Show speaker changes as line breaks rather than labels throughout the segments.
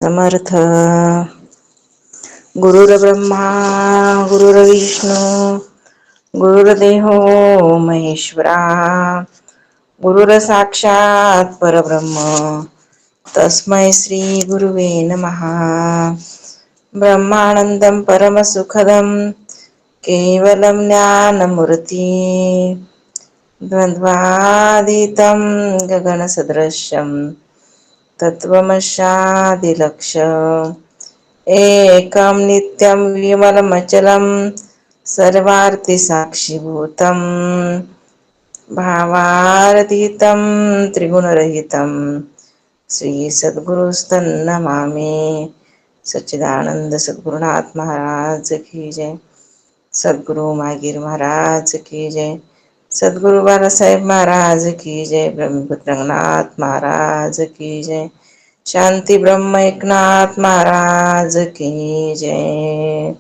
समर्थ. गुरुर्ब्रह्मा गुरुर्विष्णू गुरुर्देहो महेश्वरा गुरुर साक्षात परब्रह्म तस्मै श्री गुरुवे नमः. ब्रह्मानंदं परमसुखदं केवलं ज्ञानमूर्ती द्वन्द्वातीतं गगनसदृशं तत्त्वमस्यादिलक्ष्यम् एकं नित्यं विमलमचलं सर्वार्थिसाक्षिभूतम् भावातीतं त्रिगुणरहितं श्री सद्गुरुस्तन्नमामि. सच्चिदानंद सद्गुरुनाथ महाराज की जय. सद्गुरु मागीर महाराज की जय. सद्गुरु बाळासाहेब महाराज की जय. ब्रह्मपुत्र रंगनाथ महाराज की जय. शांती ब्रह्म एकनाथ महाराज की जय.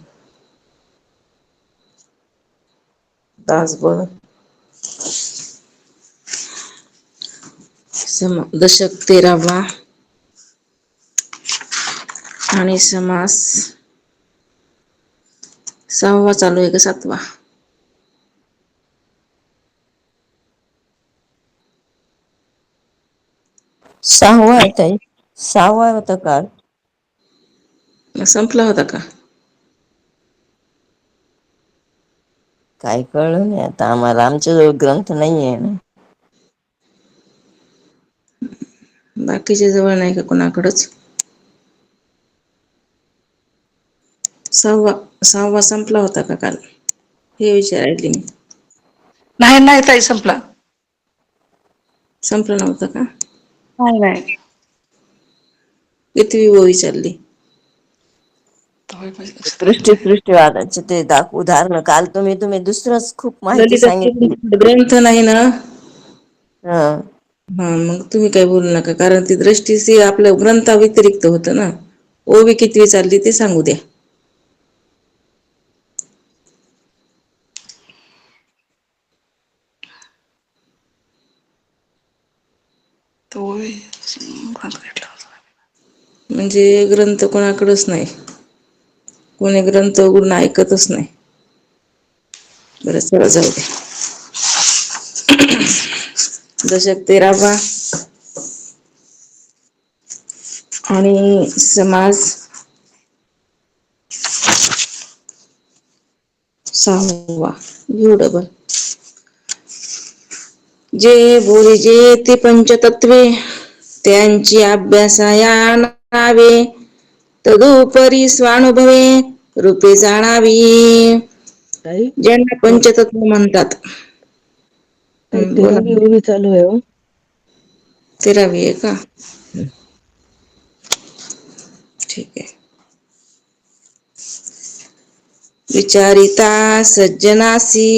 दास बोल. दशक 13वा आणि समास 6वा चालू आहे का 7वा?
6वा आहे ताई. 6वा होता काल.
संपला होता का?
काय कळलं नाही आता आम्हाला, आमच्याजवळ ग्रंथ नाही आहे ना.
बाकीच्या जवळ नाही का कोणाकडच? 6वा संपला होता का काल हे विचारायले मी.
नाही ताई, संपला.
संपला नव्हता का?
नाही.
कितवी ओळी चालली?
सृष्टीवादाचे ते उदाहरण काल तुम्ही दुसरंच खूप माहिती
ललिता
सांगितली.
ग्रंथ नाही ना.
हा,
मग तुम्ही काय बोलू नका, कारण ती दृष्टीशी आपल्या ग्रंथा व्यतिरिक्त होतं ना. ओवी कितवी चालली ते सांगू द्या. म्हणजे ग्रंथ कोणाकडेच नाही, कोणी ग्रंथ उघडून ऐकतच नाही. बरं चला जाऊ दे. दशक 13वा आणि समाज 6वा. घेऊ डबल. जे बोलिजे ते पंचतत्वे त्यांची अभ्यासाया नावे तदुपरी स्वानुभवे रूपे जाणावी.
ताई
ज्यांना पंचतत्व म्हणतात. बोला.
13वी चालू आहे.
13वी आहे का? ठीक आहे. विचारिता सज्जनासी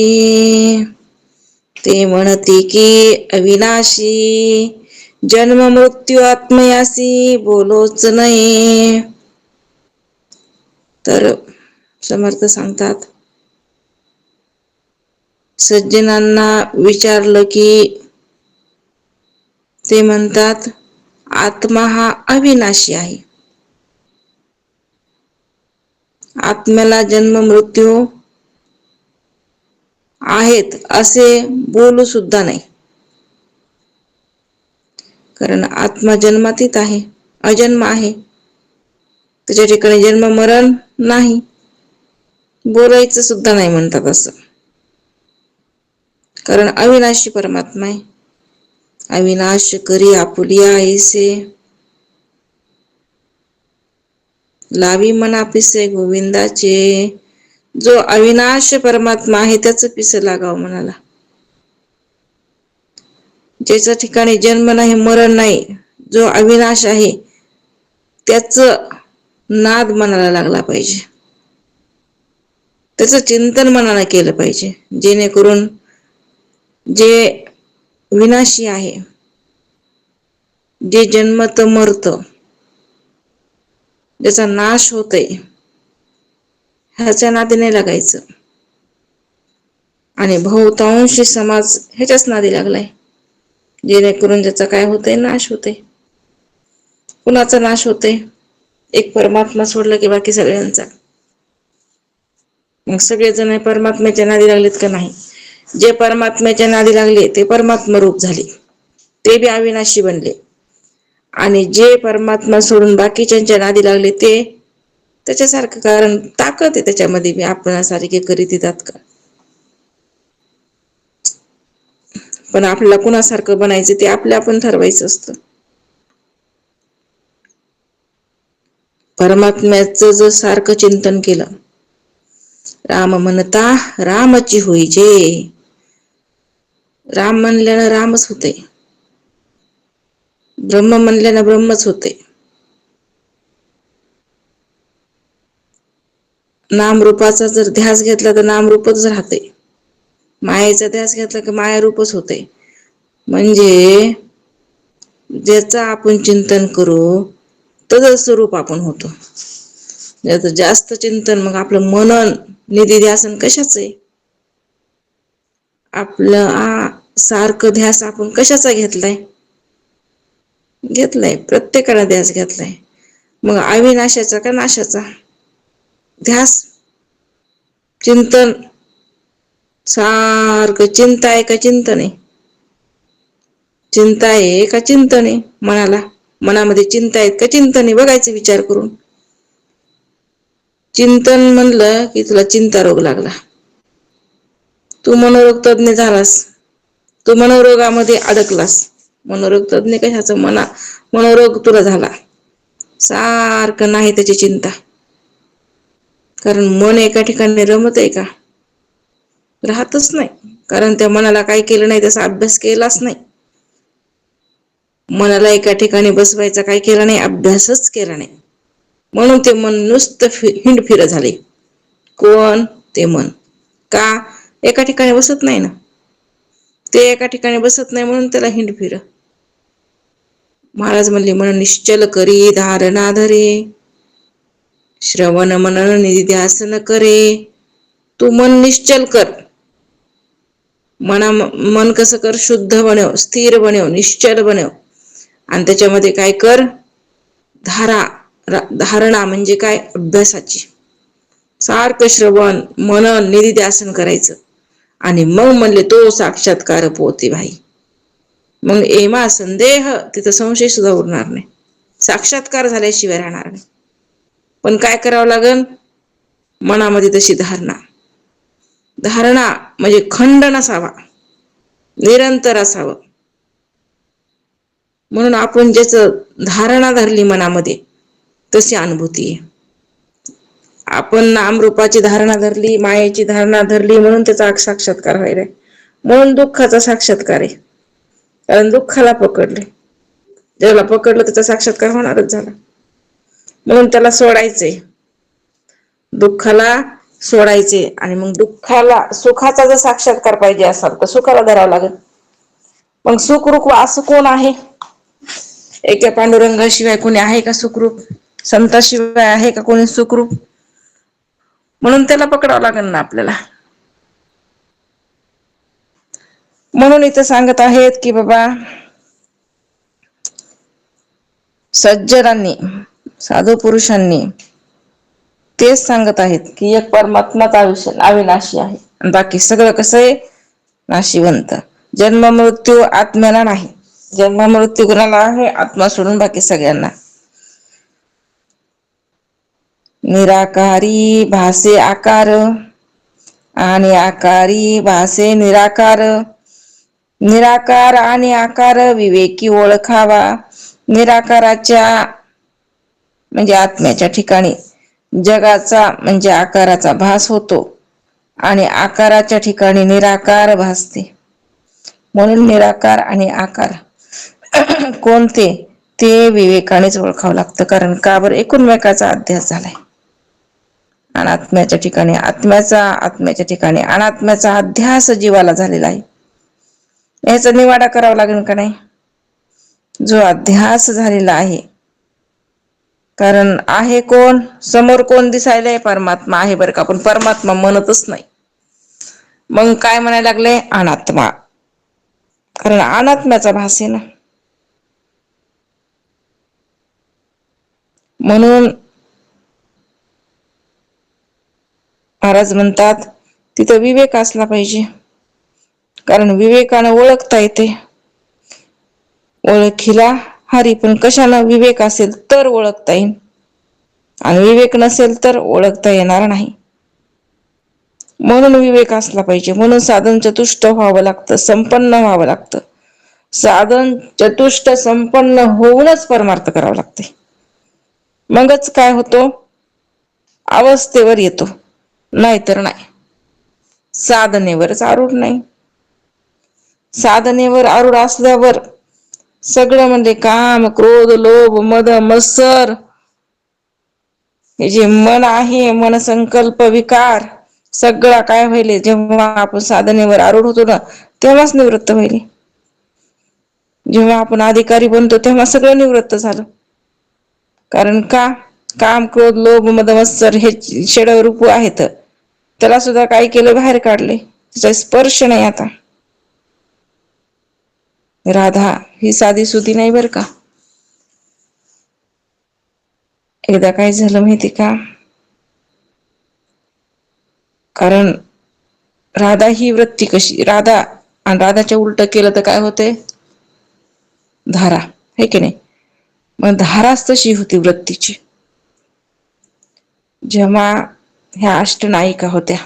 ते म्हणते की अविनाशी जन्म मृत्यू आत्मयासी बोलोच नाही. तर समर्थ सांगतात, सज्जनांना विचारलं की ते म्हणतात आत्मा हा अविनाशी आहे. आत्म्याला जन्म मृत्यू आहेत असे बोलू सुद्धा नाही, कारण आत्मा जन्मातीत आहे, अजन्म आहे. त्याच्या ठिकाणी जन्म मरण नाही, बोलायचं सुद्धा नाही म्हणतात असं. कारण अविनाशी परमात्मा आहे. अविनाश करी आपुलिया ऐसे लावी मना पिसे गोविंदाचे. जो अविनाश परमात्मा आहे त्याच पिस लागावं म्हणाला. ज्याच्या ठिकाणी जन्म नाही मरण नाही, जो अविनाश आहे त्याच नाद मनाला लागला पाहिजे, त्याचं चिंतन मनाला केलं पाहिजे, जेणेकरून जे विनाशी आहे, जे जन्मत मरत, ज्याचा नाश होतय, ह्याच्या नादी नाही लागायचं. आणि बहुतांशी समाज ह्याच्याच नादी लागलाय, जेणेकरून ज्याचा काय होतंय, नाश होतय. कुणाचा नाश होतय? एक परमात्मा सोडला की बाकी सगळ्यांचा. मग सगळेजण परमात्म्याच्या नादी लागलेत का? नाही. जे परमात्म्याच्या नादी लागले ते परमात्मा रूप झाले, ते बी अविनाशी बनले. आणि जे परमात्मा सोडून बाकीच्यांच्या नादी लागले ते त्याच्यासारखं, कारण ताकद आहे त्याच्यामध्ये बी, आपणासारखे करीत येतात का? पण आपल्याला कुणासारखं बनायचं ते आपल्या आपण ठरवायचं असतं. परमात्म्याचं जर सारखं चिंतन केलं, राम म्हणता रामची होईजे, राम म्हणल्यानं रामच होते, ब्रह्म म्हणल्यानं ब्रह्मच होते. नामरूपाचा जर ध्यास घेतला तर नामरूपच राहते, मायेचा ध्यास घेतला की मायारूपच होते. म्हणजे ज्याचं आपण चिंतन करू तसं स्वरूप आपण होतो. ज्याचं जास्त चिंतन, मग आपलं मनन निधी ध्यासन कशाच आहे? आपलं सारखं ध्यास आपण कशाचा घेतलाय? प्रत्येकाला ध्यास घेतलाय. मग अविनाशाचा का नाशाचा ध्यास? चिंतन सारखं चिंता आहे का चिंतन आहे? चिंता आहे का चिंतन आहे? मनामध्ये चिंता आहेत का चिंतन आहे? बघायचं विचार करून. चिंतन म्हणलं की तुला चिंता रोग लागला, तू मनोरोग तज्ञ झालास, तू मनोरोगामध्ये अडकलास. मनोरोग तज्ञ कशाचा? मनोरोग तुला झाला, सारखं नाही त्याची चिंता. कारण मन एका ठिकाणी रमत आहे का? राहतच नाही. कारण त्या मनाला काय केलं नाही, त्याचा अभ्यास केलाच नाही. मनाला एका ठिकाणी बसवायचा काय केला नाही? अभ्यासच केला नाही. म्हणून ते मन नुसतं हिंडफिर झाले. कोण? ते मन. का? एका ठिकाणी बसत नाही ना. ते एका ठिकाणी बसत नाही म्हणून त्याला हिंडफिर. महाराज म्हणले, मन निश्चल करी धारणा धरे, श्रवण मनन निधी ध्यास न करे. तू मन निश्चल कर. मन कसं कर? शुद्ध बनव, स्थिर बनव, निश्चल बनव. आणि त्याच्यामध्ये काय कर? धारणा म्हणजे काय? अभ्यासाची. सारखं श्रवण मनन निधी ध्यासन करायचं. आणि मग म्हणले तो साक्षात्कार पोते भाई. मग एमा संदेह, तिथं संशय सुद्धा उरणार नाही. साक्षात्कार झाल्याशिवाय राहणार नाही. पण काय करावं लागेल? मनामध्ये तशी धारणा म्हणजे खंड नसावा, निरंतर असावं. म्हणून आपण ज्याचं धारणा धरली मनामध्ये तशी अनुभूती आहे. आपण नामरूपाची धारणा धरली, मायेची धारणा धरली म्हणून त्याचा साक्षात्कार व्हायलाय. म्हणून दुःखाचा साक्षात्कार आहे. कारण दुःखाला पकडले, ज्याला पकडलं त्याचा साक्षात्कार होणारच झाला. म्हणून त्याला सोडायचंय, दुःखाला सोडायचे. आणि मग सुखाचा जर साक्षात्कार पाहिजे असाल तर सुखाला धरावं लागेल. मग सुखरूप असं कोण आहे? एका पांडुरंगाशिवाय कोणी आहे का सुखरूप? संताशिवाय आहे का कोणी सुखरूप? म्हणून त्याला पकडावं लागेल ना आपल्याला. म्हणून इथं सांगत आहेत की बाबा, सज्जनांनी, साधू पुरुषांनी तेच सांगत आहेत की एक परमात्माच अविनाशी आहे, आणि बाकी सगळं कसं आहे? नाशिवंत. जन्म मृत्यू आत्म्याला नाही. जन्म मृत्यू कुणाला आहे? आत्मा सोडून बाकी सगळ्यांना. निराकारी भासे आकार, आणि आकारी भासे निराकार. निराकार आणि आकार विवेकी ओळखावा. निराकाराच्या म्हणजे आत्म्याच्या ठिकाणी जगाचा म्हणजे आकाराचा भास होतो, आणि आकाराच्या ठिकाणी निराकार भासते. म्हणून निराकार आणि आकार कोणते ते विवेकानेच ओळखावं लागतं. कारण का बरं? एकूणमेकाचा अध्यास झालाय. अनात्म्याच्या ठिकाणी आत्म्याच्या ठिकाणी अनात्म्याचा अध्यास जीवाला झालेला आहे. याचा निवाडा करावा लागेल का नाही? जो अध्यास झालेला आहे, कारण आहे कोण? समोर कोण दिसायलाय? परमात्मा आहे बरं का, पण परमात्मा म्हणतच नाही. मग काय म्हणायला लागले? अनात्मा. कारण अनात्म्याचा भास आहे ना. म्हणून महाराज म्हणतात तिथं विवेक असला पाहिजे, कारण विवेकानं ओळखता येते. ओळखीला हरी, पण कशानं विवेक असेल तर ओळखता येईल, आणि विवेक नसेल तर ओळखता येणार नाही. म्हणून विवेक असला पाहिजे, म्हणून साधन चतुष्ट व्हावं लागतं, संपन्न व्हावं लागतं. साधन चतुष्ट संपन्न होऊनच परमार्थ करावं लागते. मगच काय होतो, अवस्थेवर येतो, नाहीतर नाही. साधनेवरच आरूढ नाही. साधनेवर आरूढ असल्यावर सगळं म्हणजे काम, क्रोध, लोभ, मद, मत्सर हे जे मन आहे, मन, संकल्प, विकार सगळा काय व्हायले, जेव्हा आपण साधनेवर आरूढ होतो ना तेव्हाच निवृत्त व्हायले. जेव्हा आपण अधिकारी बनतो तेव्हा सगळं निवृत्त झालं. कारण का, काम, क्रोध, लोभ, मद, मत्सर हे षडरूप आहेत, त्याला सुद्धा काय केलं, बाहेर काढले, त्याचा स्पर्श नाही आता. राधा ही साधी सुधी नाही बर का. एकदा काय झालं माहिती का, कारण राधा ही वृत्ती कशी, राधा आणि राधाच्या उलट केलं तर काय होते, धारा, है की नाही. मग धाराच तशी होती वृत्तीची. जेव्हा ह्या अष्टनायिका होत्या,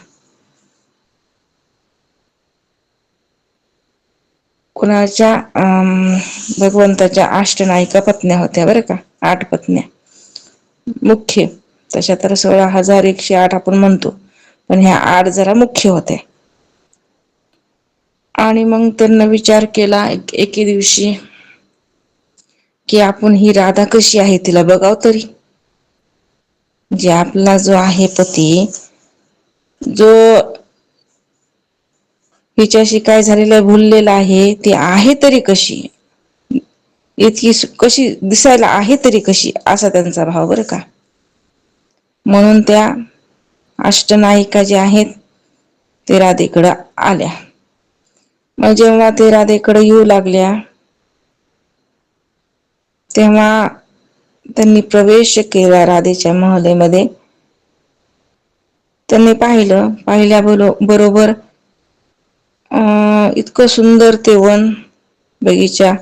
कुणाच्या भगवंताच्या अष्टनायिका पत्न्या होत्या बरं का, 8 पत्न्या मुख्य. तशा तर 16,108 आपण म्हणतो, पण ह्या 8 जरा मुख्य होत्या. आणि मग त्यांना विचार केला एके दिवशी की आपण ही राधा कशी आहे तिला बघाव तरी. जे आपला जो आहे पती, जो हिच्याशी काय झालेलं भुललेला आहे, ती आहे तरी कशी, इतकी कशी दिसायला आहे तरी कशी, असा त्यांचा भाव बरं का. म्हणून त्या अष्टनायिका ज्या आहेत ते राधेकडं आल्या. मग जेव्हा ते राधेकडे येऊ लागल्या तेव्हा त्यांनी प्रवेश केला राधेच्या महलेमध्ये. त्यांनी पाहिल्याबरोबर इतकं सुंदर ते वन, बगीचा,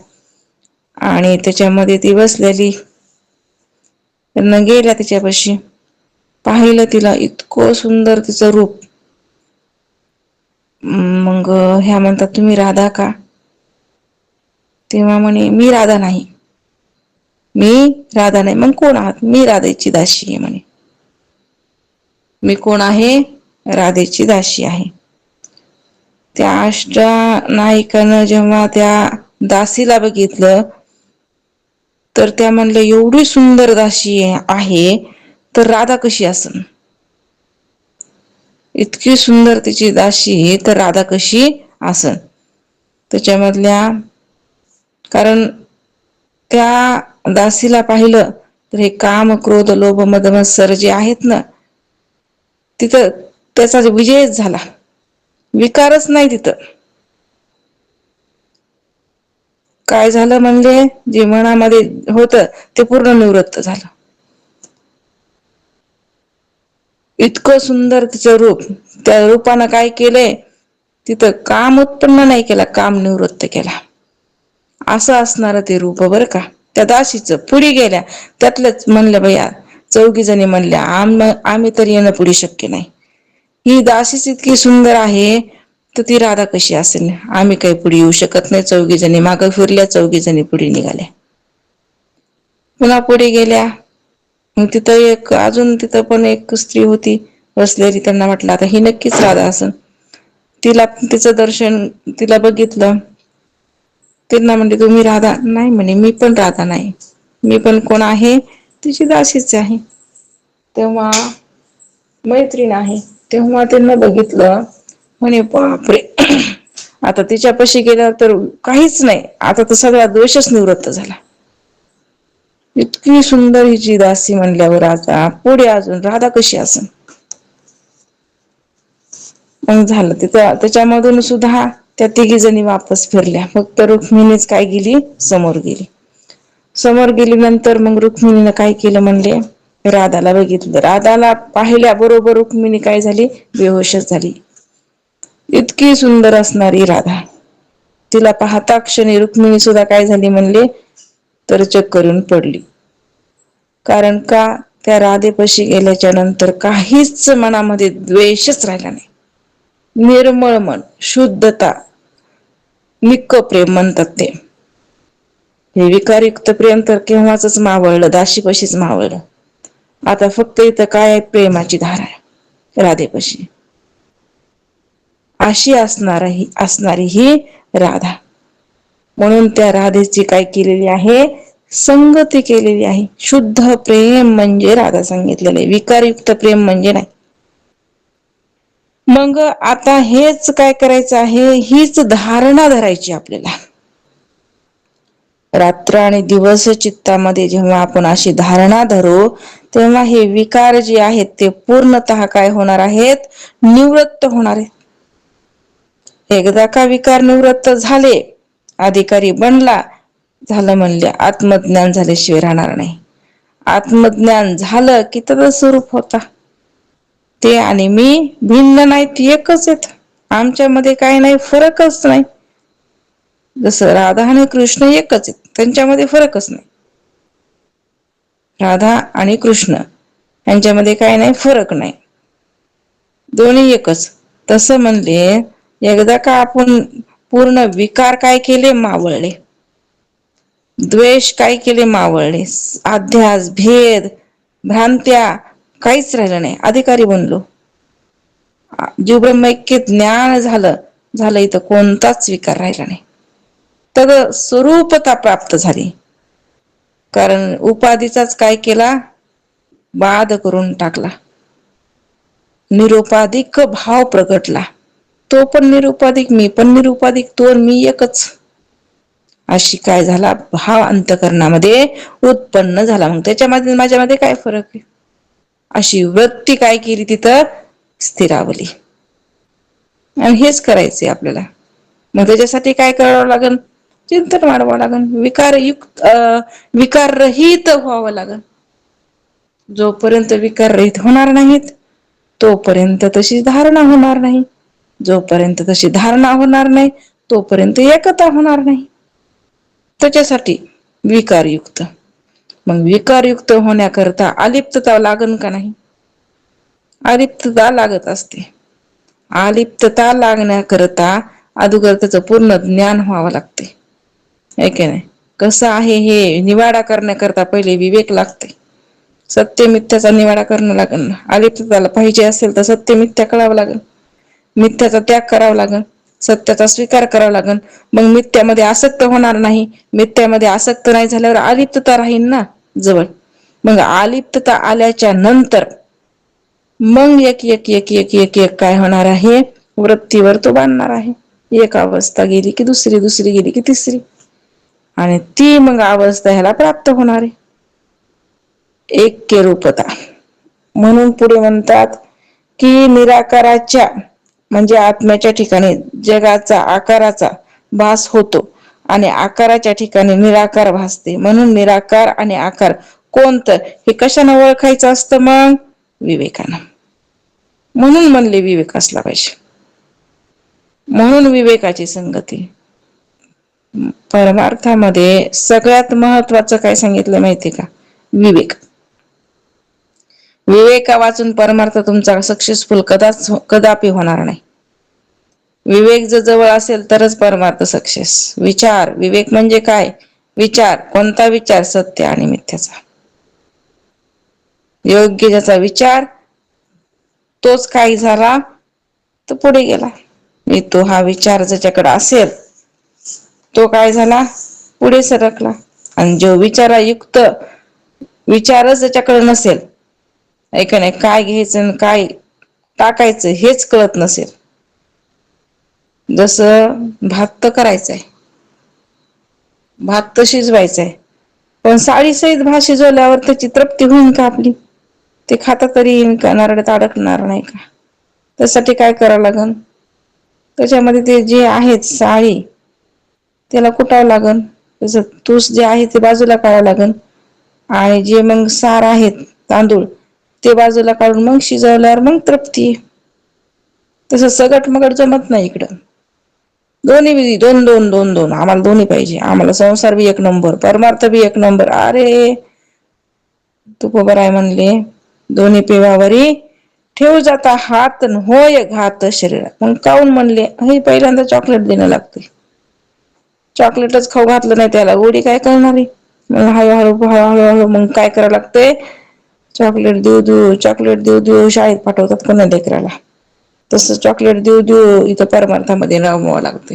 आणि त्याच्यामध्ये ती बसलेली. त्यांना गेल्या तिच्यापाशी, पाहिलं तिला, इतकं सुंदर तिचं रूप. मग ह्या म्हणतात तुम्ही राधा का, तेव्हा म्हणे मी राधा नाही. मी राधा नाही. मग कोण आहात, मी राधेची दासी आहे म्हणे. मी कोण आहे, राधेची दासी आहे. त्या अष्टनायिकानं जेव्हा त्या दासीला बघितलं तर त्या म्हणल्या एवढी सुंदर दासी आहे तर राधा कशी असेल, इतकी सुंदर तिची दासी तर राधा कशी असेल. त्याच्यामधल्या, कारण त्या दासीला पाहिलं तर हे काम, क्रोध, लोभ, मद, मत्सर जे आहेत ना, तिथं त्याचा विजयच झाला, विकारच नाही तिथं. काय झालं म्हणजे जे मनामध्ये होतं ते पूर्ण निवृत्त झालं. इतकं सुंदर तिचं रूप, त्या रूपानं काय केलंय, तिथं काम उत्पन्न नाही केला, काम निवृत्त केला. असं असणार ते रूप बरं का. त्या दासीचं पुढे गेल्या, त्यातलंच म्हणलं बया, 4 जणी म्हणल्या आम्ही तर येणं पुढे शक्य नाही. ही दासीच इतकी सुंदर आहे तर ती राधा कशी असेल, आम्ही काही पुढे येऊ शकत नाही. 4 जणी मागं फिरल्या, 4 जणी पुढे निघाल्या. पुन्हा पुढे गेल्या, मग तिथं अजून तिथं पण एक स्त्री होती बसलेली. त्यांना म्हटलं आता ही नक्कीच राधा असेल. तिचं दर्शन तिला बघितलं. त्यांना म्हणले तुम्ही राधा नाही, म्हणे मी पण राधा नाही, मी पण कोण आहे, तिची दासीच आहे. तेव्हा मैत्रीण आहे. तेव्हा त्यांना बघितलं, म्हणे बापरे, आता तिच्यापाशी गेल्यावर तर काहीच नाही, आता तर सगळा दोषच निवृत्त झाला. इतकी सुंदर हिची दासी म्हणल्यावर आता पुढे अजून राधा कशी असेल. मग झालं तिथं, त्याच्यामधून सुद्धा त्या 3 जणी वापस फिरल्या. फक्त रुक्मिणीच काय गेली, समोर गेली. समोर गेली. नंतर मग रुक्मिणीनं काय केलं म्हणले, राधाला बघितलं. राधाला पाहिल्याबरोबर रुक्मिणी काय झाली, बेहोशच झाली. इतकी सुंदर असणारी राधा, तिला पाहता क्षणी रुक्मिणी सुद्धा काय झाली म्हणले तर चक्कर येऊन पडली. कारण का, त्या राधेपाशी गेल्याच्या नंतर काहीच मनामध्ये द्वेषच राहिला नाही. निर्मळ मन, शुद्धता, निक्क प्रेम म्हणतात ते. हे विकारयुक्त प्रेम तर केव्हाच मावळलं, दाशीपाशीच मावळलं. आता फक्त इथं काय आहे, प्रेमाची धारा आहे राधेपाशी. अशी असणारी ही राधा. म्हणून त्या राधेची काय केलेली आहे, संगती केलेली आहे. शुद्ध प्रेम म्हणजे राधा सांगितलेलं आहे, विकारयुक्त प्रेम म्हणजे नाही. मग आता हेच काय करायचं आहे, हीच धारणा धरायची आपल्याला. रात्र आणि दिवस चित्तामध्ये जेव्हा आपण अशी धारणा धरू, तेव्हा हे विकार जे आहेत ते पूर्णतः काय होणार आहेत, निवृत्त होणार आहेत. एकदा का विकार निवृत्त झाले, अधिकारी बनला, झालं म्हणले आत्मज्ञान झाल्याशिवाय राहणार नाही. आत्मज्ञान झालं की त्याचं स्वरूप होता. ते आणि मी भिन्न नाहीत, एकच आहेत. आमच्यामध्ये काही नाही, फरकच नाही. जसं राधा आणि कृष्ण एकच आहेत, त्यांच्यामध्ये फरकच नाही. राधा आणि कृष्ण यांच्यामध्ये काही नाही, फरक नाही, दोन्ही एकच. तसं म्हणले एकदा का आपण पूर्ण विकार काय केले, मावळले. द्वेष काय केले, मावळले. अध्यास, भेद, भ्रांत्या काहीच राहिलं नाही, अधिकारी बनलो. जीवब्रह्मैक्य ज्ञान झालं इथं कोणताच विकार राहिला नाही. तर स्वरूपता प्राप्त झाली. कारण उपाधीचाच काय केला, बाध करून टाकला. निरुपाधिक भाव प्रगटला. तो पण निरुपाधिक, मी पण निरुपाधिक, तो मी एकच. अशी काय झाला, भाव अंतकरणामध्ये उत्पन्न झाला. मग त्याच्यामध्ये माझ्यामध्ये काय फरक आहे, अशी वृत्ती काय केली तिथं स्थिरावली. आणि हेच करायचंय आपल्याला. मग त्याच्यासाठी काय करावं लागेल, चिंतन वाढवावं लागेल, विकाररहित व्हावं लागेल. जोपर्यंत विकाररहित होणार नाहीत, तोपर्यंत तशी धारणा होणार नाही. जोपर्यंत तशी धारणा होणार नाही, तोपर्यंत एकता होणार नाही. त्याच्यासाठी विकारयुक्त. मग विकारयुक्त होण्याकरता अलिप्तता लागन का नाही, अलिप्तता लागत असते. अलिप्तता लागण्याकरता अगोदर त्याचं पूर्ण ज्ञान व्हावं लागते, है की नाही. कसं आहे, हे निवाडा करण्याकरता पहिले विवेक लागते. सत्य मिथ्याचा निवाडा करणं लागेल ना. अलिप्तताला पाहिजे असेल तर सत्य मिथ्या कळावं लागेल, मिथ्याचा त्याग करावा लागेल, सत्याचा स्वीकार करावा लागेल. मग मिथ्यामध्ये आसक्त होणार नाही. मिथ्यामध्ये आसक्त नाही झाल्यावर अलिप्तता राहील ना जवळ. मग अलिप्तता आल्याच्या नंतर मग एक एक एक एक एक एक काय होणार आहे, वृत्तीवर तो बांधणार आहे. एक अवस्था गेली की दुसरी, दुसरी गेली की तिसरी, आणि ती मग अवस्था ह्याला प्राप्त होणार आहे, ऐक्य रूपता. म्हणून पुढे म्हणतात की निराकाराच्या म्हणजे आत्म्याच्या ठिकाणी जगाचा आकाराचा भास होतो आणि आकाराच्या ठिकाणी निराकार भासते. म्हणून निराकार आणि आकार कोणतं हे कशाने ओळखायचं असतं, मग विवेकानं. म्हणून म्हणले विवेक असला पाहिजे. म्हणून विवेकाची संगती. परमार्थामध्ये सगळ्यात महत्वाचं काय सांगितलं माहिती का, विवेक. विवेका वाचून परमार्थ तुमचा सक्सेसफुल कदापि होणार नाही. विवेक जर जवळ असेल तरच परमार्थ सक्सेस. विचार, विवेक म्हणजे काय, विचार. कोणता विचार, सत्य आणि मिथ्याचा. योग्य ज्याचा विचार तोच काही झाला तर पुढे गेला. मी तो हा विचार ज्याच्याकडे असेल तो काय झाला, पुढे सरकला. आणि जो विचारायुक्त विचारच ज्याच्याकडे नसेल, ऐकणे काय घ्यायचं काय टाकायचं हेच कळत नसेल. जसं भात तर करायचंय, भात तर शिजवायचंय, पण साळीसहित भात शिजवल्यावर त्याची तृप्ती होईल का आपली, ते खाता तरी येईल का, नरड्यात अडकणार नाही का. त्यासाठी काय करावं लागेल, त्याच्यामध्ये ते जे आहेत साळी त्याला कुटावं लागेल, त्याचं तूस जे आहे ते बाजूला काढावं लागेल, आणि जे मग सार आहेत तांदूळ ते बाजूला काढून मग शिजवल्यावर मग तृप्ती. तसं सगट मगट जमत नाही इकडं. दोन्ही बी दोन दोन दोन दोन आम्हाला दोन्ही पाहिजे. आम्हाला संसार बी एक नंबर, परमार्थ बी एक नंबर. अरे तुकोबराय म्हणले दोन्ही पेवावरी ठेवू जाता हात होय घात शरीरात. मग काऊन म्हणले हे पहिल्यांदा चॉकलेट देणं लागते. चॉकलेटच खाऊ घातलं नाही त्याला गोडी काय करणारी. मग हळूहळू हळूहळू मग काय करावं लागतंय, चॉकलेट देऊ देऊ चॉकलेट देऊ देऊ शाळेत पाठवतात पुन्हा लेकराला. तसं चॉकलेट देऊ देऊ इथं परमार्थामध्ये रमवावं लागते.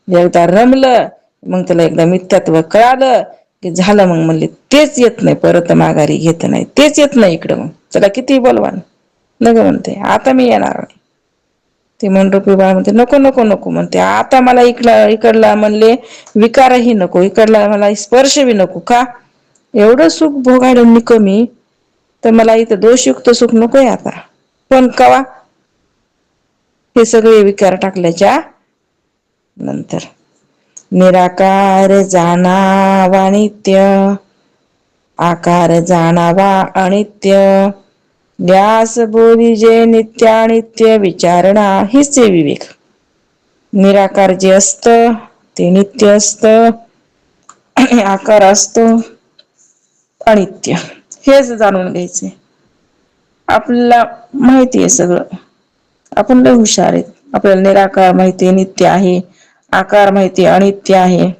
एकदा रमलं मग त्याला एकदा मिथ्यात्व कळालं की झालं. मग म्हणले तेच येत नाही परत माघारी घेत नाही, तेच येत नाही इकडं. मग चला किती बोलवान नग म्हणते आता मी येणार नाही. ते मनरूपी बाळ म्हणते नको नको नको म्हणते आता मला इकडला म्हणले विकारही नको, इकडला मला स्पर्श बी नको. का एवढं सुख भोगायला मी कमी, तर मला इथं दोषयुक्त सुख नकोय आता. पण कवा हे सगळे विकार टाकल्याच्या नंतर. निराकार जाणावा नित्य, आकार जाणावा अनित्य, ध्यास बोधी जे नित्यानित्य विचारणा हीच आहे विवेक. निराकार जे असतं ते नित्य असतं, आकार असतो अनित्य. हेच जाणून घ्यायचे. आपल्याला माहिती आहे सगळं, आपण लय हुशार आहेत. आपल्याला निराकार माहिती नित्य आहे, आकार माहिती अनित्य आहे.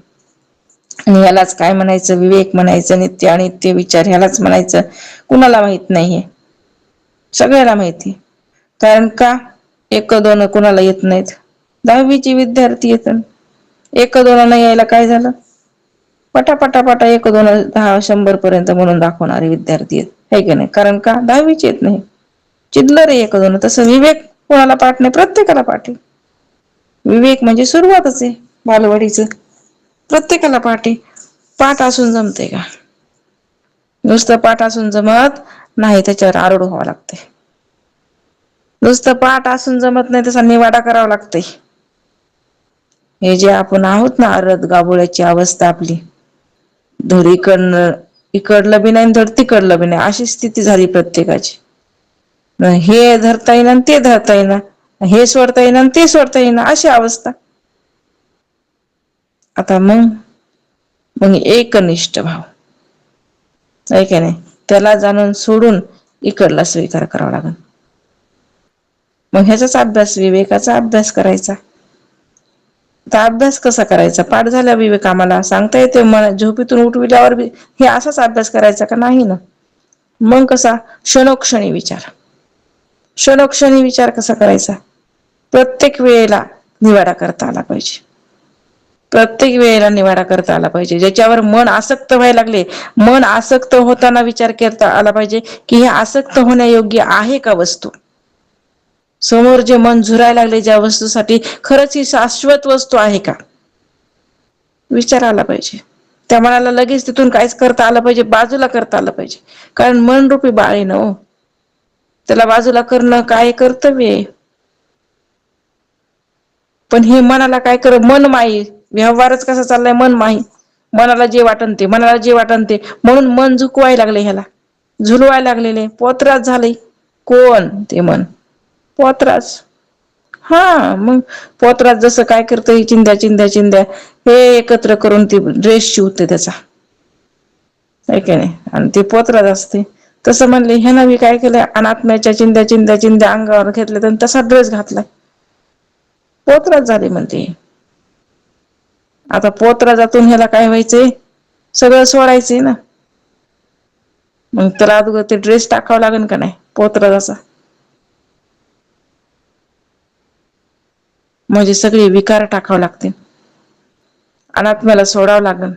आणि यालाच काय म्हणायचं विवेक म्हणायचं, नित्य अनित्य विचार ह्यालाच म्हणायचं. कुणाला माहित नाहीये, सगळ्याला माहिती. कारण का एक दोन कुणाला येत नाहीत. 10वीचे विद्यार्थी येत, एक दोन नाही यायला काय झालं. पटापटापटा एक दोन 10 100 पर्यंत म्हणून दाखवणारे विद्यार्थी आहेत, है की नाही. कारण का 10वीचे येत नाही. चिडलं रे एक दोन. तसं विवेक कोणाला पाठ नाही, प्रत्येकाला पाठ आहे. विवेक म्हणजे सुरुवातच आहे बालवाडीचं. प्रत्येकाला पाठ आहे. पाठ असून जमते का? नुसतं पाठ असून जमत नाही, त्याच्यावर आरूढ व्हावं लागते. नुसतं पाठ असून जमत नाही, तसा निवाडा करावा लागतंय. हे जे आपण आहोत ना अर्ध गाभोळ्याची अवस्था आपली, धड इकडलं बी नाही धड तिकडलं बी नाही अशी स्थिती झाली प्रत्येकाची. हे धरता येईना ते धरता येईना, हे सोडता येईना ते सोडता येईना अशी अवस्था. आता मग एकनिष्ठ भाव, आहे की नाही. त्याला जाणून सोडून इकडला स्वीकार करावा लागेल. मग ह्याचाच अभ्यास, विवेकाचा अभ्यास करायचा. तर अभ्यास कसा करायचा? पाठ झाल्या विवेक आम्हाला सांगता येते. झोपेतून उठविल्यावर बी हे असाच अभ्यास करायचा का? नाही ना. मग कसा? क्षणोक्षणी विचार. क्षणोक्षणी विचार कसा करायचा? प्रत्येक वेळेला निवाडा करता आला पाहिजे. प्रत्येक वेळेला निवाडा करता आला पाहिजे. ज्याच्यावर मन आसक्त व्हायला लागले, मन आसक्त होताना विचार करता आला पाहिजे की हे आसक्त होण्यायोग्य आहे का वस्तू. समोर जे मन झुरायला लागले ज्या वस्तूसाठी, खरंच ही शाश्वत वस्तू आहे का? विचार आला पाहिजे. त्या मनाला लगेच तिथून काहीच करता आलं पाहिजे, बाजूला करता आलं पाहिजे. कारण मन रूपी बाळ आहे ना हो, त्याला बाजूला करणं काय कर्तव्य आहे. पण हे मनाला काय कर, मन माही व्यवहारच कसा चाललाय, मन माही. मनाला जे वाटन ते, मनाला जे वाटन ते, म्हणून मन झुकवायला लागले, ह्याला झुलवायला लागलेले. पोतराज झाले. कोण? ते मन पोतराज. हा मग पोतराज जसं काय करतं, ही चिंध्या चिंध्या चिंध्या हे एकत्र करून ती ड्रेस शिवते त्याचा, आहे की नाही. आणि ते पोतराज असते. तसं म्हणले ह्यानं मी काय केलं, अनात्म्याच्या चिंध्या चिंध्या चिंध्या अंगावर घेतल्या आणि तसा ड्रेस घातलाय. पोतराज झाले म्हणते. आता पोतराजातून ह्याला काय व्हायचंय, सगळं सोडायचंय ना. मग त्याला अगोदर ते ड्रेस टाकावं लागेल का नाही पोतराजाचा. म्हणजे सगळे विकार टाकावं लागतील, अनात्म्याला सोडावं लागेल.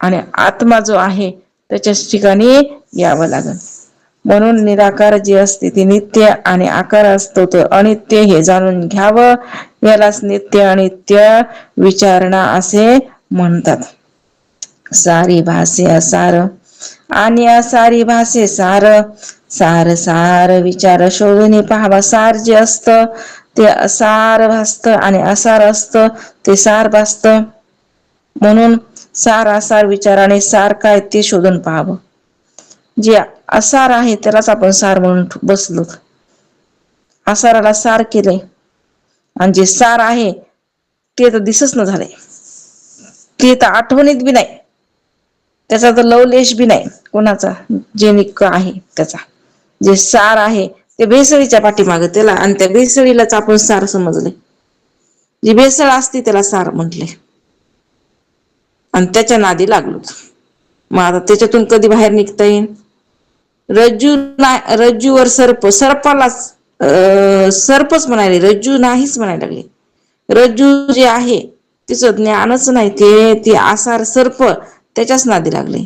आणि आत्मा जो आहे त्याच्याच ठिकाणी यावं लागेल. म्हणून निराकार जे असते ते नित्य आणि आकार असतो तो अनित्य हे जाणून घ्यावं. यालाच नित्य अनित्य विचारणा असे म्हणतात. सारी भासे असार आणि असारी भासे सार, सार सार विचार शोधून पाहावा. सार जे असत ते असार भासत आणि असार असत ते सार भासत. म्हणून सार असार विचाराने सार काय ते शोधून पाहावं. जे असार आहे त्यालाच आपण सार म्हणून बसलो. आसाराला सार केलंय आणि जे सार आहे ते तर दिसच न झालंय, ते तर आठवणीत बी नाही, त्याचा तर लवलेश बी नाही कोणाचा जे निक्क आहे त्याचा. जे सार आहे ते भेसळीच्या पाठीमागे त्याला, आणि त्या भेसळीलाच आपण सार समजले. जी भेसळ असते त्याला सार म्हटले आणि त्याच्या नादी लागलो. मग आता त्याच्यातून कधी बाहेर निघता येईल? रज्जूवर सर्प, सर्पालाच सर्पच म्हणाले, रज्जू नाहीच म्हणायला लागले. रज्जू जे आहे तिचं ज्ञानच नाही, ते आसार सर्प त्याच्याच नादी लागले,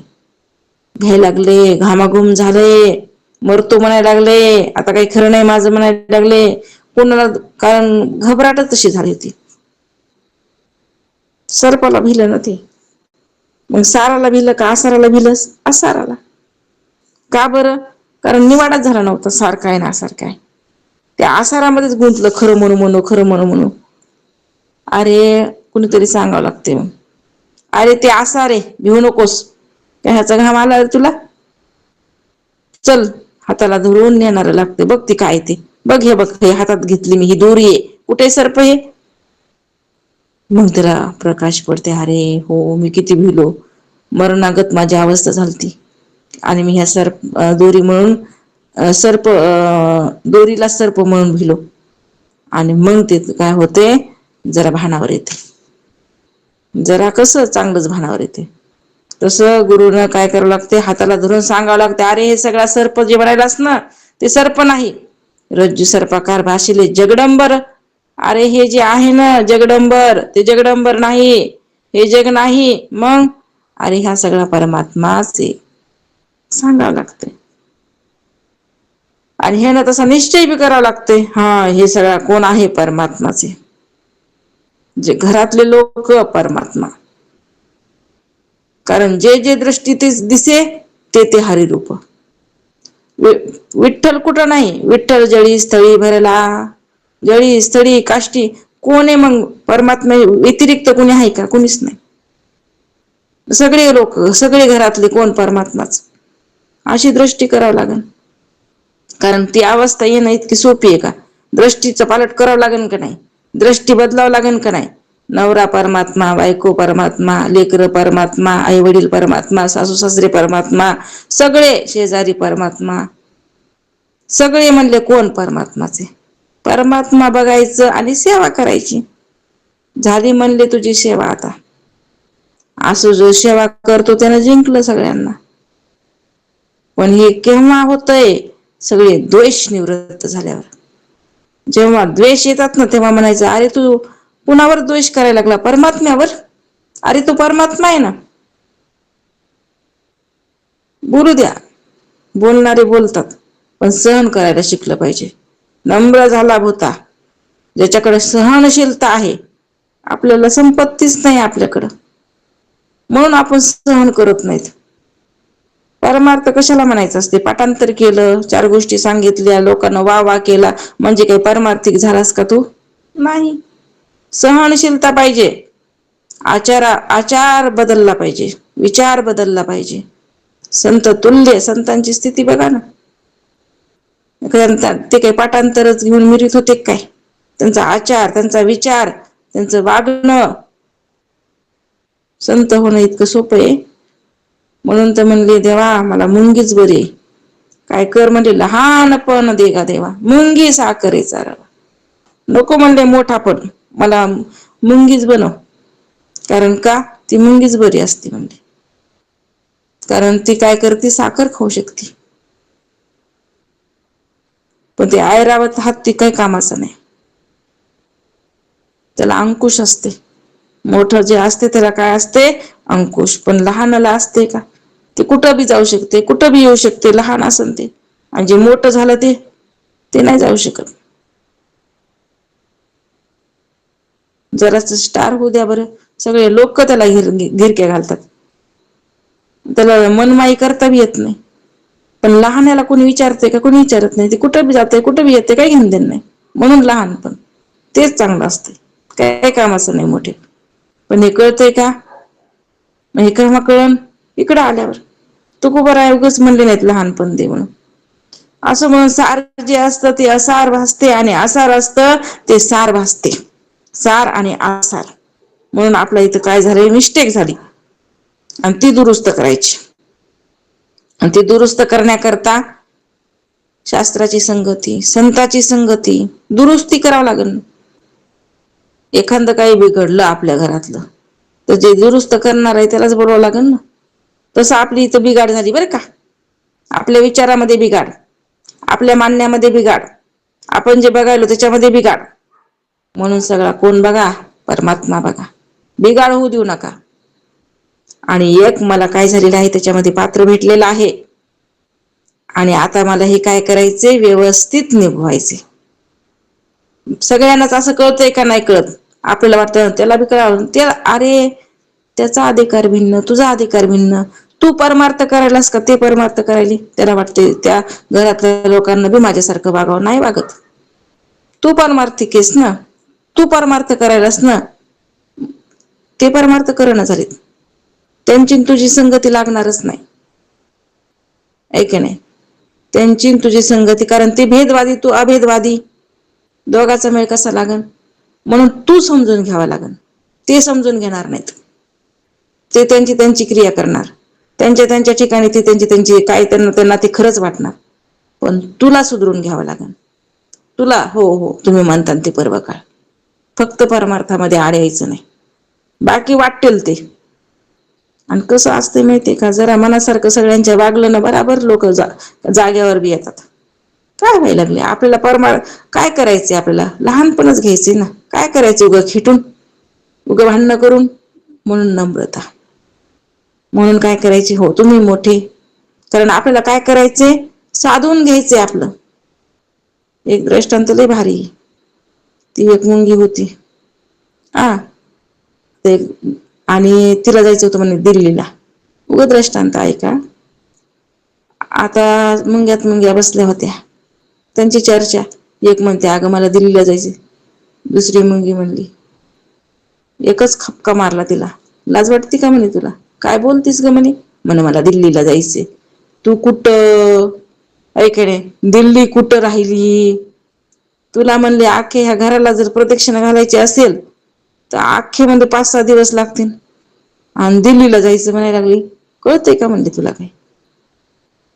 घ्यायला लागले, घामाघूम झाले, मरतो म्हणायला लागले, आता काही खरं नाही माझं म्हणायला लागले कोणाला, कारण घबराटच तशी झाली होती. सर्पाला भिलं ना ते, मग साराला भिलं का आसाराला भिलंस? आसाराला. का बरं? कारण निवाडाच झाला नव्हता सार काय ना आसार काय, त्या आसारामध्येच गुंतलं खरं म्हणू म्हणू, खरं म्हणू म्हणू. अरे कुणीतरी सांगावं लागते मग, अरे ते आसार आहे भिवू नकोस, काय ह्याचा घाम आला तुला, चल हाताला धरून नेणार लागते, बघ ती काय ते, बघ हे, बघ हे हातात घेतली मी, ही दोरी आहे, कुठे सर्प हे? मग त्याला प्रकाश पडते, अरे हो मी किती भिलो, मरणागत माझी अवस्था झालती आणि मी ह्या दोरी म्हणून दोरीला सर्प म्हणून भिलो. आणि मग ते काय होते, जरा भानावर येते, जरा कसं चांगलंच भानावर येते. तसं गुरुनं काय करावं लागते, हाताला धरून सांगावं लागते, अरे हे सगळा सर्प जे म्हणायलास ना ते सर्प नाही, रज्जू सर्पाकार भाशिले जगडंबर, अरे हे जे आहे ना जगडंबर, ते जगडंबर नाही, हे जग नाही. मग अरे हा सगळा परमात्माच आहे सांगावं लागते. आणि हे ना तसा निश्चय बी करावा लागते, हा हे सगळा कोण आहे? परमात्माचे. जे घरातले लोक परमात्मा, कारण जे जे दृष्टी ते दिसे ते ते हरिरूप. विठ्ठल कुठं नाही, विठ्ठल जळी स्थळी भरला, जळी स्थळी काष्टी, कोण आहे मग परमात्मा व्यतिरिक्त कोणी आहे का? कोणीच नाही. सगळे लोक, सगळे घरातले कोण? परमात्माच. अशी दृष्टी करावी लागेल, कारण ती अवस्था येणं इतकी सोपी आहे का? दृष्टीचं पालट करावं लागेल का नाही? दृष्टी बदलावं लागेल का नाही? नवरा परमात्मा, बायको परमात्मा, लेकरं परमात्मा, आई वडील परमात्मा, सासू सासरे परमात्मा, सगळे शेजारी परमात्मा, सगळे म्हणले कोण? परमात्माचे. परमात्मा बघायचं आणि सेवा करायची, झाली म्हणले तुझी सेवा. आता असं जो सेवा करतो त्यानं जिंकलं सगळ्यांना. पण हे केव्हा होतंय? सगळे द्वेष निवृत्त झाल्यावर. जेव्हा द्वेष येतात ना तेव्हा म्हणायचं, अरे तू कुणावर द्वेष करायला लागला? परमात्म्यावर. अरे तू परमात्मा आहे ना. बोलू द्या, बोलणारे बोलतात, पण सहन करायला शिकलं पाहिजे. नम्र झाला होता, ज्याच्याकडे सहनशीलता आहे. आपल्याला संपत्तीच नाही आपल्याकडं, म्हणून आपण सहन करत नाहीत. परमार्थ कशाला म्हणायचं असते? पाठांतर केलं, 4 गोष्टी सांगितल्या, लोकांना वा वा केला म्हणजे काही परमार्थिक झालास का तू? नाही. सहनशीलता पाहिजे, आचार बदलला पाहिजे, विचार बदलला पाहिजे. संत तुल्य, संतांची स्थिती बघा ना, ते काही पाठांतरच घेऊन मिरवीत होते काय? त्यांचा आचार, त्यांचा विचार, त्यांचं वागणं, संत होणं इतकं सोपं आहे. म्हणून तर म्हणले, देवा मला मुंगीच बरी, काय कर म्हणजे लहानपण देगा देवा, मुंगी साखरेचा रवा. नको म्हणले मोठापण, मला मुंगीच बनव. कारण का? ती मुंगीच बरी असते म्हणजे, कारण ती काय करते? साखर खाऊ शकते. पण ते ऐरावत हत्ती काही कामाचं नाही, त्याला अंकुश असते. मोठं जे असते त्याला काय असते? अंकुश. पण लहानाला असते का? ते कुठं बी जाऊ शकते, कुठं बी येऊ शकते, लहान असन ते. आणि जे मोठं झालं ते नाही जाऊ शकत. जराच स्टार होऊ द्या बरं, सगळे लोक त्याला गिरक्या घालतात, त्याला मनमाई करता बी येत नाही. पण लहानाला कोणी विचारते का? कोणी विचारत नाही. ते कुठं बी जाते, कुठं बी येते, काही घेणं देणं नाही. म्हणून लहानपण तेच चांगलं असते, काय कामाचं नाही मोठे. पण हे कळतंय का? मग हे केव्हा कळन? इकडं आल्यावर. तुकोबराय उगच म्हणले नाहीत लहानपण दे म्हणून. असं म्हणून सार जे असतं ते असार भासते आणि असार असतं ते सार भासते. सार आणि आसार म्हणून आपल्या इथं काय झालंय, मिस्टेक झाली आणि ती दुरुस्त करायची. आणि ती दुरुस्त करण्याकरता शास्त्राची संगती, संताची संगती, दुरुस्ती करावं लागेल. एखादं काही बिघडलं आपल्या घरातलं तर जे दुरुस्त करणार आहे त्यालाच बोलवावं लागेल ना. तसं आपली इथं बिघाड झाली बरं का. आपल्या विचारामध्ये बिघाड, आपल्या मानण्यामध्ये बिघाड, आपण जे बघायलो त्याच्यामध्ये बिघाड. म्हणून सगळा कोण बघा, परमात्मा बघा. बिघाड होऊ देऊ नका. आणि एक मला काय झालेलं आहे त्याच्यामध्ये पात्र भेटलेलं आहे आणि आता मला हे काय करायचे, व्यवस्थित निभवायचे. सगळ्यांनाच असं कळतंय का नाही कळत. आपल्याला वाटतं त्याला बी कळावं, त्याला अरे त्याचा अधिकार भिन्न, तुझा अधिकार भिन्न. तू परमार्थ करायलास का ते परमार्थ करायले. त्याला वाटते त्या घरातल्या लोकांना बी माझ्यासारखं वागावं, नाही वागत. तू परमार्थिक आहेस ना, तू परमार्थ करायलास ना. ते परमार्थ करणं झालेत, त्यांची तुझी संगती लागणारच नाही. आहे की नाही. त्यांची तुझी संगती, कारण ते भेदवादी तू अभेदवादी, दोघाचा मेळ कसा लागन. म्हणून तू समजून घ्यावा लागन, ते समजून घेणार नाहीत. ते त्यांची त्यांची क्रिया करणार, त्यांच्या त्यांच्या ठिकाणी ते त्यांची त्यांची काय त्यांना ते खरंच वाटणार. पण तुला सुधरून घ्यावं लागेल. तुला हो हो तुम्ही म्हणता ते पर्व काळ, फक्त परमार्थामध्ये आड यायचं नाही. बाकी वाटेल ते. आणि कसं असते माहितीये का, जरा मनासारखं सगळ्यांच्या वागलं ना बराबर लोक जाग्यावर बी येतात. काय व्हायला लागले आपल्याला काय करायचे, आपल्याला लहानपणच घ्यायचे ना. काय करायचे उगं खिटून, उगं भांडणं करून. म्हणून नम्रता. म्हणून काय करायचे, हो तुम्ही मोठे, कारण आपल्याला काय करायचे, साधून घ्यायचे आपलं. एक दृष्टांत लय भारी. ती एक मुलगी होती ते, आणि तिला जायचं होतं म्हणे दिल्लीला. उगं दृष्टांत ऐका. आता मुंग्यात मुंग्या बसल्या होत्या, त्यांची चर्चा. एक म्हणते अगं मला दिल्लीला जायचे, दुसरी मुलगी म्हणली. एकच खपका मारला तिला. लाज वाटते का म्हणे तुला, काय बोलतीस ग म्हणे. म्हणे मला दिल्लीला जायचे. तू कुठं ऐकणे, दिल्ली कुठं राहिली. तुला म्हणले अख्खे ह्या घराला जर प्रदक्षिणा घालायची असेल तर अख्खे म्हणजे 5-6 दिवस लागतील. आणि दिल्लीला जायचं म्हणायला लागली. कळतंय का म्हणले तुला काय.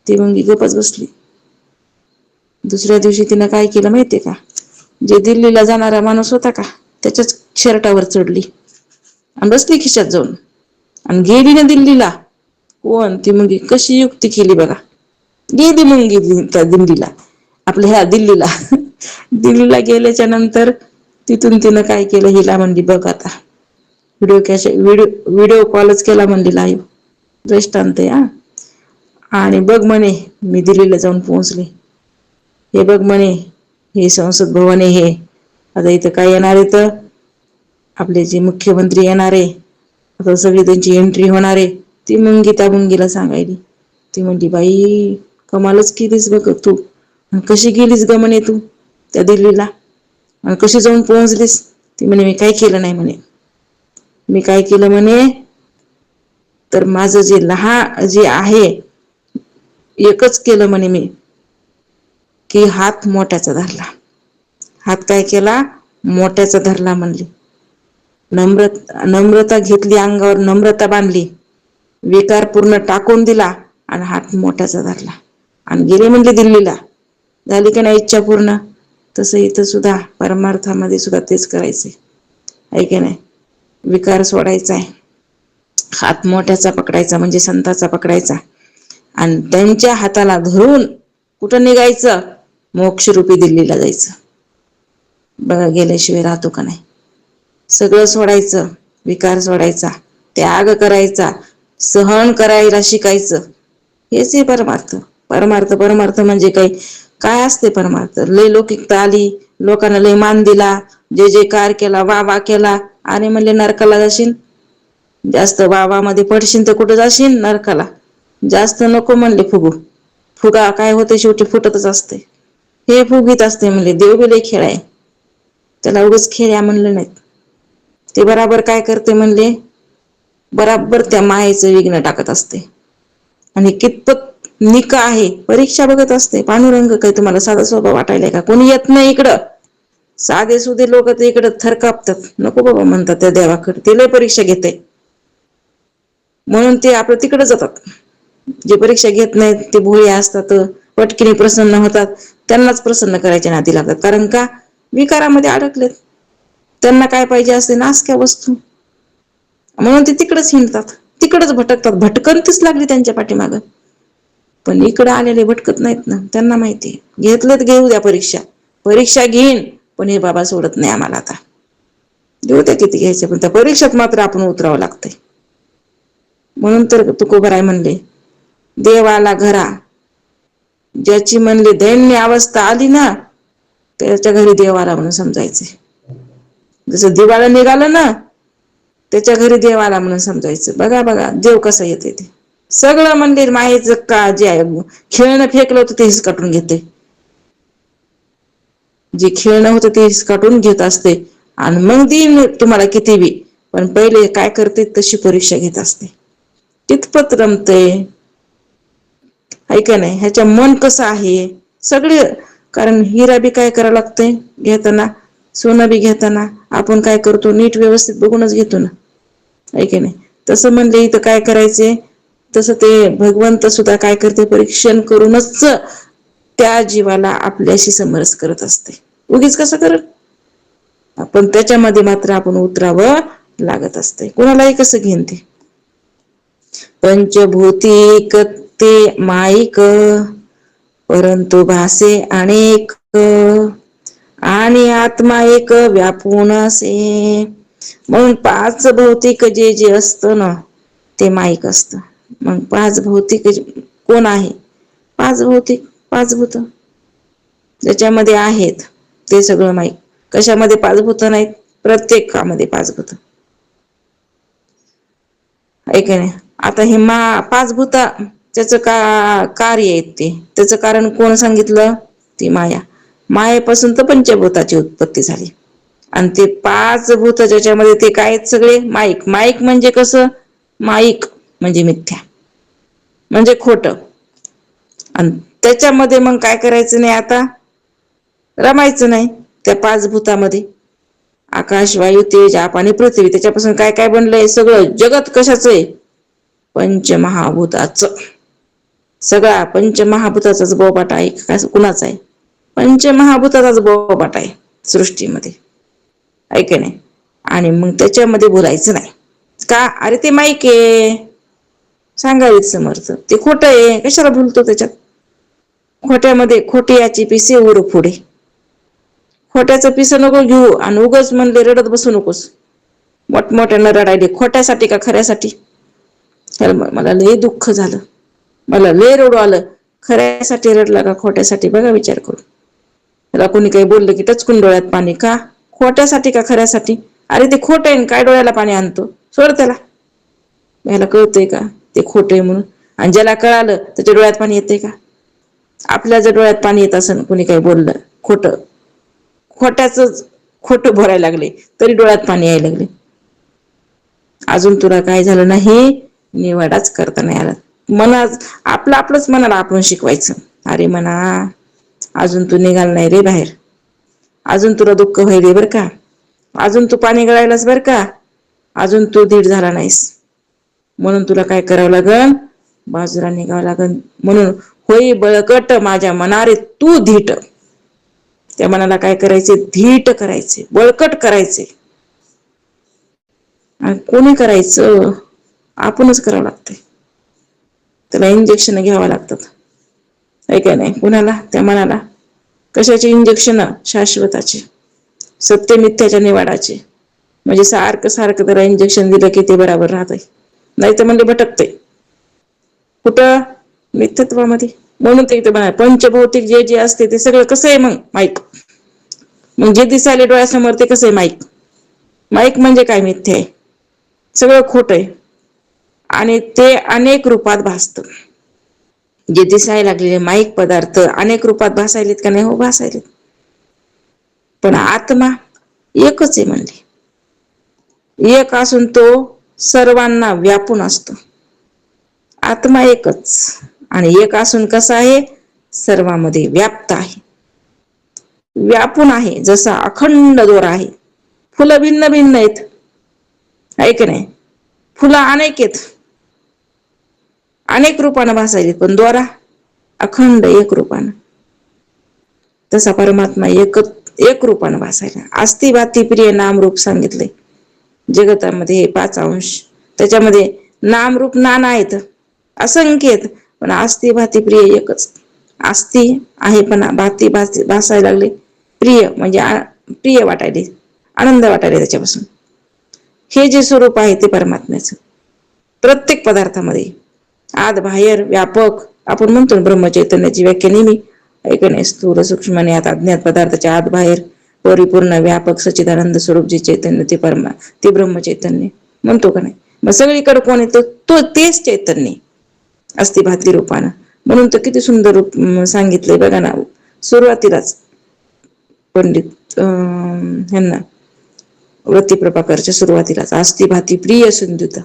ती मुलगी गप्पच बसली. दुसऱ्या दिवशी तिनं काय केलं माहितीये का, जे दिल्लीला जाणारा माणूस होता का त्याच्याच शर्टावर चढली आणि बसली खिशात जाऊन आणि गेली ना दिल्लीला. कोण ती मुलगी, कशी युक्ती केली बघा. गेली मुलगी त्या दिल्लीला, आपल्या ह्या दिल्लीला गेल्याच्या नंतर तिथून तिनं काय केलं, हिला म्हणली बघ आता व्हिडिओ कॉलच केला म्हणली लाईव्ह. दृष्टांत आहे. आणि बघ म्हणे मी दिल्लीला जाऊन पोहोचले. हे बघ म्हणे हे संसद भवन आहे. हे आता इथं काय येणार आहे, तर आपले जे मुख्यमंत्री येणार आहे, आता सगळी त्यांची एंट्री होणार आहे. ती मुलगी त्या मुलगीला सांगायली. ती म्हणली बाई कमालच केलीस बघ तू, कशी गेलीस ग म्हणे तू त्या दिल्लीला, आणि कशी जाऊन पोहोचलीस. ती म्हणे मी काय केलं नाही म्हणे. मी काय केलं म्हणे, तर माझं जे आहे एकच केलं म्हणे मी, की हात मोठ्याचा धरला. हात काय केला, मोठ्याचा धरला म्हणली. नम्रता घेतली अंगावर, नम्रता बांधली, विकार पूर्ण टाकून दिला आणि हात मोठ्याचा धरला आणि गेले म्हणले दिल्लीला. झाली का नाही इच्छा पूर्ण. तसं इथं सुद्धा परमार्थामध्ये सुद्धा तेच करायचंय, आहे की नाही. विकार सोडायचा आहे, हात मोठ्याचा पकडायचा म्हणजे संताचा पकडायचा आणि त्यांच्या हाताला धरून कुठं निघायचं, मोक्षरूपी दिल्लीला जायचं. बघा गेल्याशिवाय राहतो का नाही. सगळं सोडायचं, विकार सोडायचा, त्याग करायचा, सहन करायला शिकायचं. हेच आहे परमार्थ. परमार्थ म्हणजे काय असते परमार्थ. लय लौकिकता आली, लोकांना लय मान दिला, जे जे कार केला, वा केला, आणि म्हणले नरकाला जाशील. जास्त वावामध्ये पडशील तर कुठं जाशील, नरकाला. जास्त नको म्हणले फुगा काय होते शेवटी फुटतच असते. हे फुगीत असते म्हणले. देव बी लय खेळ आहे, त्याला उगाच खेळ्या म्हणलं नाहीत. ते बराबर काय करते म्हणले, बराबर त्या मायेचं विघ्न टाकत असते. आणि कितपत निका आहे परीक्षा बघत असते. पांडुरंग काही तुम्हाला साधा स्वभाव वाटायला का? कोणी येत नाही इकडं. साधे सुधे लोक ते इकडं थरकापतात, नको बाबा म्हणतात त्या देवाकडे, ते लय परीक्षा घेते. म्हणून ते आपलं तिकडे जातात. जे परीक्षा घेत नाहीत ते भोळे असतात, पटकीने प्रसन्न होतात, त्यांनाच प्रसन्न करायच्या नादी लागतात. कारण का? विकारामध्ये अडकलेत. त्यांना काय पाहिजे असते? नासक्या वस्तू. म्हणून ते तिकडेच हिंडतात, तिकडच भटकतात. भटकंतीच लागली त्यांच्या पाठीमागं. पण इकडे आलेले भटकत नाहीत ना. त्यांना माहिती घेतलं तर घेऊ द्या परीक्षा, परीक्षा घेईन पण हे बाबा सोडत नाही आम्हाला. आता घेऊ द्या किती घ्यायचे, पण त्या परीक्षेत मात्र आपण उतरावं लागतंय. म्हणून तर तुकोबाराय म्हणले, देवाला घरा ज्याची म्हणले दैन्य अवस्था आली ना, त्याच्या घरी देव आला म्हणून समजायचे. जसं दिवाळं निघालं ना, त्याच्या घरी देव आला म्हणून समजायचं. बघा बघा देव कसं येते ते. सगळं म्हणजे मायेचं का जे आहे खेळणं फेकलं होतं ते हिसकाटून घेते. जे खेळणं होतं ते हिसकाटून घेत असते आणि मग देईन तुम्हाला किती बी. पण पहिले काय करते तशी परीक्षा घेत असते. कितपत रमते ऐका नाही, ह्याच्या मन कसं आहे सगळे. कारण हिरा बी काय करावं लागतंय घेताना, सोनं बी घेताना आपण काय करतो? नीट व्यवस्थित बघूनच घेतो ना, ऐका नाही. तसं म्हणले इथं काय करायचे, तसं ते भगवंत सुद्धा काय करते? परीक्षण करूनच त्या जीवाला आपल्याशी समरस करत असते. उगीच कसं करत? पण त्याच्यामध्ये मात्र आपण उतरावं लागत असते. कोणालाही कसं घेईन ते. पंचभूतिक ते माईक, परंतु भासे अनेक, आणि आत्मा एक व्यापून असे. म्हणून पाच भौतिक जे जे असतं ना, ते माईक असतं. मग पाच भौतिक कोण आहे? पाच भौतिक, पाच भूत ज्याच्यामध्ये आहेत ते सगळं माईक. कशामध्ये पाच भूत नाहीत? प्रत्येकामध्ये पाच भूत. ऐका नाही, आता हे पाच भूत त्याचं कार्य आहे ते. त्याचं कारण कोण सांगितलं? ती माया. मायेपासून तर पंचभूताची उत्पत्ती झाली. आणि ते पाच भूत ज्याच्यामध्ये ते काय आहेत? सगळे माईक. माईक म्हणजे कसं? माईक म्हणजे मिथ्या, म्हणजे खोटं. आणि त्याच्यामध्ये मग काय करायचं नाही? आता रमायचं नाही त्या पाच भूतामध्ये. आकाश, वायू, तेज, आप आणि पृथ्वी, त्याच्यापासून काय काय बनलंय? सगळं जगत कशाचं आहे? पंचमहाभूताचं. सगळा पंचमहाभूताचाच बोबाटा आहे का कुणाचा आहे? पंचमहाभूताचाच बोबाटा आहे सृष्टीमध्ये, ऐका नाही. आणि मग त्याच्यामध्ये बोलायचं नाही का? अरे ते माईक आहे, सांगावीत समर्थ. ते खोटं आहे, कशाला बोलतो त्याच्यात? खोट्यामध्ये खोटी याची पिसे उर पुढे. खोट्याचं पिसं नको घेऊ आणि उगच म्हणले रडत बसू नकोस. मोठमोठ्यानं रडायले खोट्यासाठी का खऱ्यासाठी? मला लय दुःख झालं, मला लय रडू आलं. खऱ्यासाठी रडला का खोट्यासाठी? बघा विचार करू. त्याला कोणी काही बोललं की टचकून डोळ्यात पाणी का? खोट्यासाठी का खऱ्यासाठी? अरे ते खोटं आहे, काय डोळ्याला पाणी आणतो? सोड त्याला. याला कळतंय का ते खोटं आहे म्हणून? आणि ज्याला कळालं त्याच्या डोळ्यात पाणी येते का? आपल्या जर डोळ्यात पाणी येत असेल कोणी काही बोललं खोटं, खोट्याच खोटं भरायला लागले तरी डोळ्यात पाणी यायला लागले. अजून तुला काय झालं नाही? निवाडाच करता नाही आला. आपलंच मनाला आपण शिकवायचं. अरे म्हणा, अजून तू निघाल नाही रे बाहेर, अजून तुला दुःख व्हायले बरं का, अजून तू पाणी गळायलास बरं का, अजून तू धीट झाला नाहीस. म्हणून तुला काय करावं लागन? बाजूला निघावं लागन. म्हणून होई बळकट माझ्या मनारे तू धीट. त्या मनाला काय करायचे? धीट करायचे, बळकट करायचे. आणि कोणी करायचं? आपणच करावं लागतंय. त्याला इंजेक्शन घ्यावं लागतात, ऐका नाही. कुणाला? त्या मनाला. कशाचे इंजेक्शन? शाश्वताचे, सत्य मिथ्याच्या निवाडाचे. म्हणजे सारखं सारखं त्याला इंजेक्शन दिलं की ते बराबर राहतंय, नाही तर म्हणजे भटकतंय. कुठं? मिथ्यत्वामध्ये. म्हणून ते इथं पंचभौतिक जे जे असते ते सगळं कसं आहे मग माईक? मग जे दिसायले डोळ्यासमोर ते कसं आहे माईक? माईक म्हणजे काय? मिथ्या आहे, सगळं खोट आहे. आणि ते अनेक रूपात भासतं. जे दिसायला लागलेले माईक पदार्थ अनेक रूपात भासायलेत का नाही? हो, भासायलेत. पण आत्मा एकच आहे म्हणले. एक असून तो सर्वांना व्यापून असतो. आत्मा एकच आणि एक असून कसा आहे, सर्वांमध्ये व्याप्त आहे, व्यापून आहे, जसा अखंड दोरा आहे. फुलं भिन्न भिन्न आहेत, आहे की नाही? फुलं अनेक आहेत, अनेक रूपानं भासायचे, पण दोरा अखंड एक रूपानं. तसा परमात्मा एक रूपानं भासायला. अस्ति भाती प्रिय नाम रूप सांगितले जगतामध्ये हे 5 अंश. त्याच्यामध्ये नाम रूप नाना आहेत, असंख्य आहेत, पण अस्ति भाती प्रिय एकच. अस्ति आहे पण भाती भासायला लागले प्रिय, म्हणजे प्रिय वाटायले, आनंद वाटायले त्याच्यापासून. हे जे स्वरूप आहे ते परमात्म्याचं प्रत्येक पदार्थामध्ये आत बाहेर व्यापक. आपण म्हणतो ब्रह्मचैतन्याची व्याख्या नेहमी, ऐकणे स्थूल सूक्ष्म आणि आता अज्ञात पदार्थाच्या आत बाहेर परिपूर्ण व्यापक सच्चिदानंद स्वरूप जे चैतन्य ते ब्रह्मचैतन्य म्हणतो का नाही? मग सगळीकडे कोण येतं? तो तेच चैतन्य अस्ति भाती रूपानं. म्हणून तर किती सुंदर रूप सांगितलंय बघा ना, सुरुवातीलाच पंडित ह्यांना वृत्ती प्रभाकरच्या सुरुवातीलाच अस्ति भाती प्रिय सिंधुत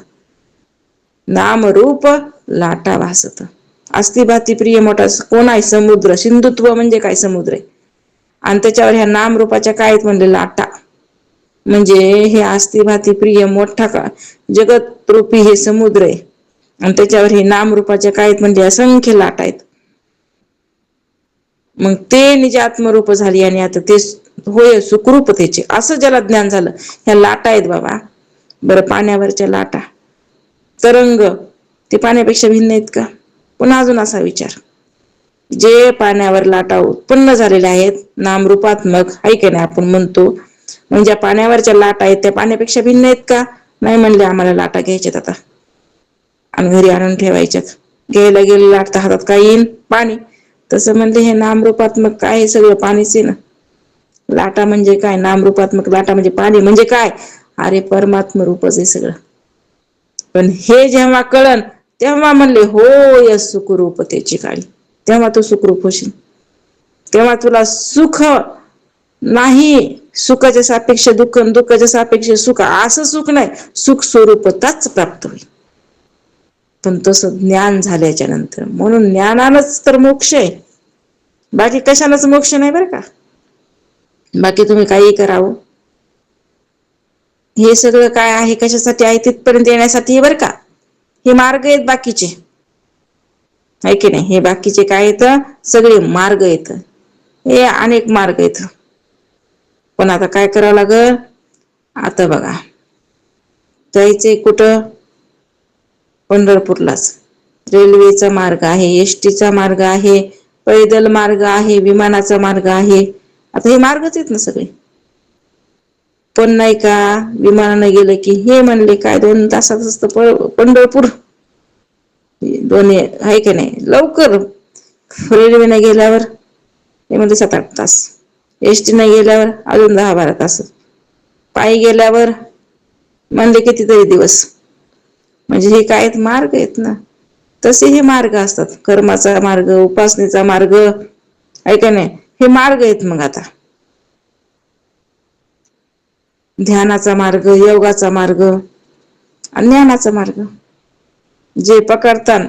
नाम रूप लाटा भासत. अस्ति भाती प्रिय मोठा कोण आहे? समुद्र. सिंधुत्व म्हणजे काय? समुद्र आहे. आणि त्याच्यावर ह्या नाम रूपाच्या काय आहेत म्हणले? लाटा. म्हणजे हे अस्ति भाती प्रिय मोठा का जगत रूपी हे समुद्र आहे, आणि त्याच्यावर हे नाम रूपाच्या काय आहेत म्हणजे असंख्य लाटा आहेत. मग ते निज आत्मरूप झाली आणि आता ते होय सुखरूप त्याचे, असं ज्याला ज्ञान झालं. ह्या लाटा आहेत बाबा. बरं, पाण्यावरच्या लाटा, तरंग, ते पाण्यापेक्षा भिन्न आहेत का? पुन्हा अजून असा विचार, जे पाण्यावर लाटा उत्पन्न झालेल्या आहेत नामरूपात्मक, आहे की नाही? आपण म्हणतो म्हणजे पाण्यावरच्या लाटा आहेत त्या पाण्यापेक्षा भिन्न आहेत का? नाही म्हणले, आम्हाला लाटा घ्यायच्यात आता आणि घरी आणून ठेवायच्यात. घ्यायला गेले लाट तर हातात काय येईन? पाणी. तसं म्हणले हे नामरूपात्मक काय? हे सगळं पाणीच आहे ना. लाटा म्हणजे काय? नामरूपात्मक लाटा म्हणजे पाणी म्हणजे काय? अरे परमात्म रूपच आहे सगळं. पण हे जेव्हा कळन तेव्हा म्हणले होय सुखरूपतेची काळी, तेव्हा तू सुखरूप होशील. तेव्हा तुला सुख नाही, सुखाच्या सापेक्ष दुःख, दुःखाच्या सापेक्ष सुख, असं सुख नाही, सुख स्वरूपताच प्राप्त होईल. पण तसं ज्ञान झाल्याच्या नंतर, म्हणून ज्ञानानच तर मोक्ष आहे, बाकी कशालाच मोक्ष नाही बरं का. बाकी तुम्ही काही करावं, हे सगळं काय आहे कशासाठी आहे? तिथपर्यंत येण्यासाठी बरं का. हे मार्ग आहेत बाकीचे, आहे की नाही? हे बाकीचे काय आहेत? सगळे मार्ग आहेत, हे अनेक मार्ग आहेत. पण आता काय करावं लागल? आता बघा, जायचंय कुठं? पंढरपूरलाच. रेल्वेचा मार्ग आहे, एसटीचा मार्ग आहे, पैदल मार्ग आहे, विमानाचा मार्ग आहे. आता हे मार्गच आहेत ना सगळे. पण नाही का, विमानानं गेलं की हे म्हणले काय 2 तासात असतं पंढरपूर, दोन्ही, आहे की नाही? लवकर. रेल्वेने गेल्यावर हे म्हणजे 7-8 तास, एसटीने गेल्यावर अजून 10-12 तास, पायी गेल्यावर म्हणले कितीतरी दिवस. म्हणजे हे काय मार्ग आहेत ना. तसे हे मार्ग असतात, कर्माचा मार्ग, उपासनेचा मार्ग, आहे का नाही? हे मार्ग आहेत. मग आता ध्यानाचा मार्ग, योगाचा मार्ग आणि ज्ञानाचा मार्ग. जे पकडतान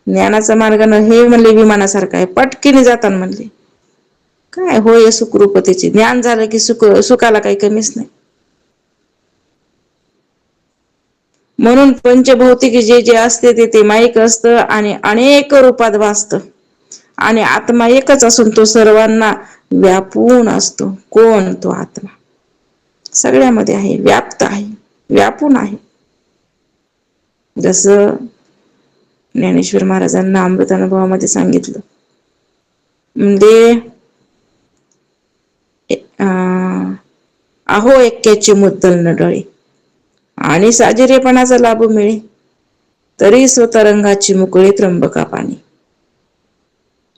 ज्ञानाचा मार्गानं हे म्हणले विमानासारखं आहे, पटकीने जाताना म्हणले काय होय सुखरूपतेचे. ज्ञान झालं की सुखाला काही कमीच नाही. म्हणून पंचभौतिक जे जे असते ते माईक असतं आणि अनेक रूपात भासतं, आणि आत्मा एकच असून तो सर्वांना व्यापून असतो. कोण? तो आत्मा सगळ्यामध्ये आहे, व्याप्त आहे, व्यापून आहे. जसं ज्ञानेश्वर महाराजांना अमृतानुभवामध्ये सांगितलं, म्हणजे अहो एक्क्याचे मुद्दल न डळे आणि साजिरेपणाचा लाभ मिळे, तरी स्वतरंगाची मुकळे त्र्यंबका पाणी.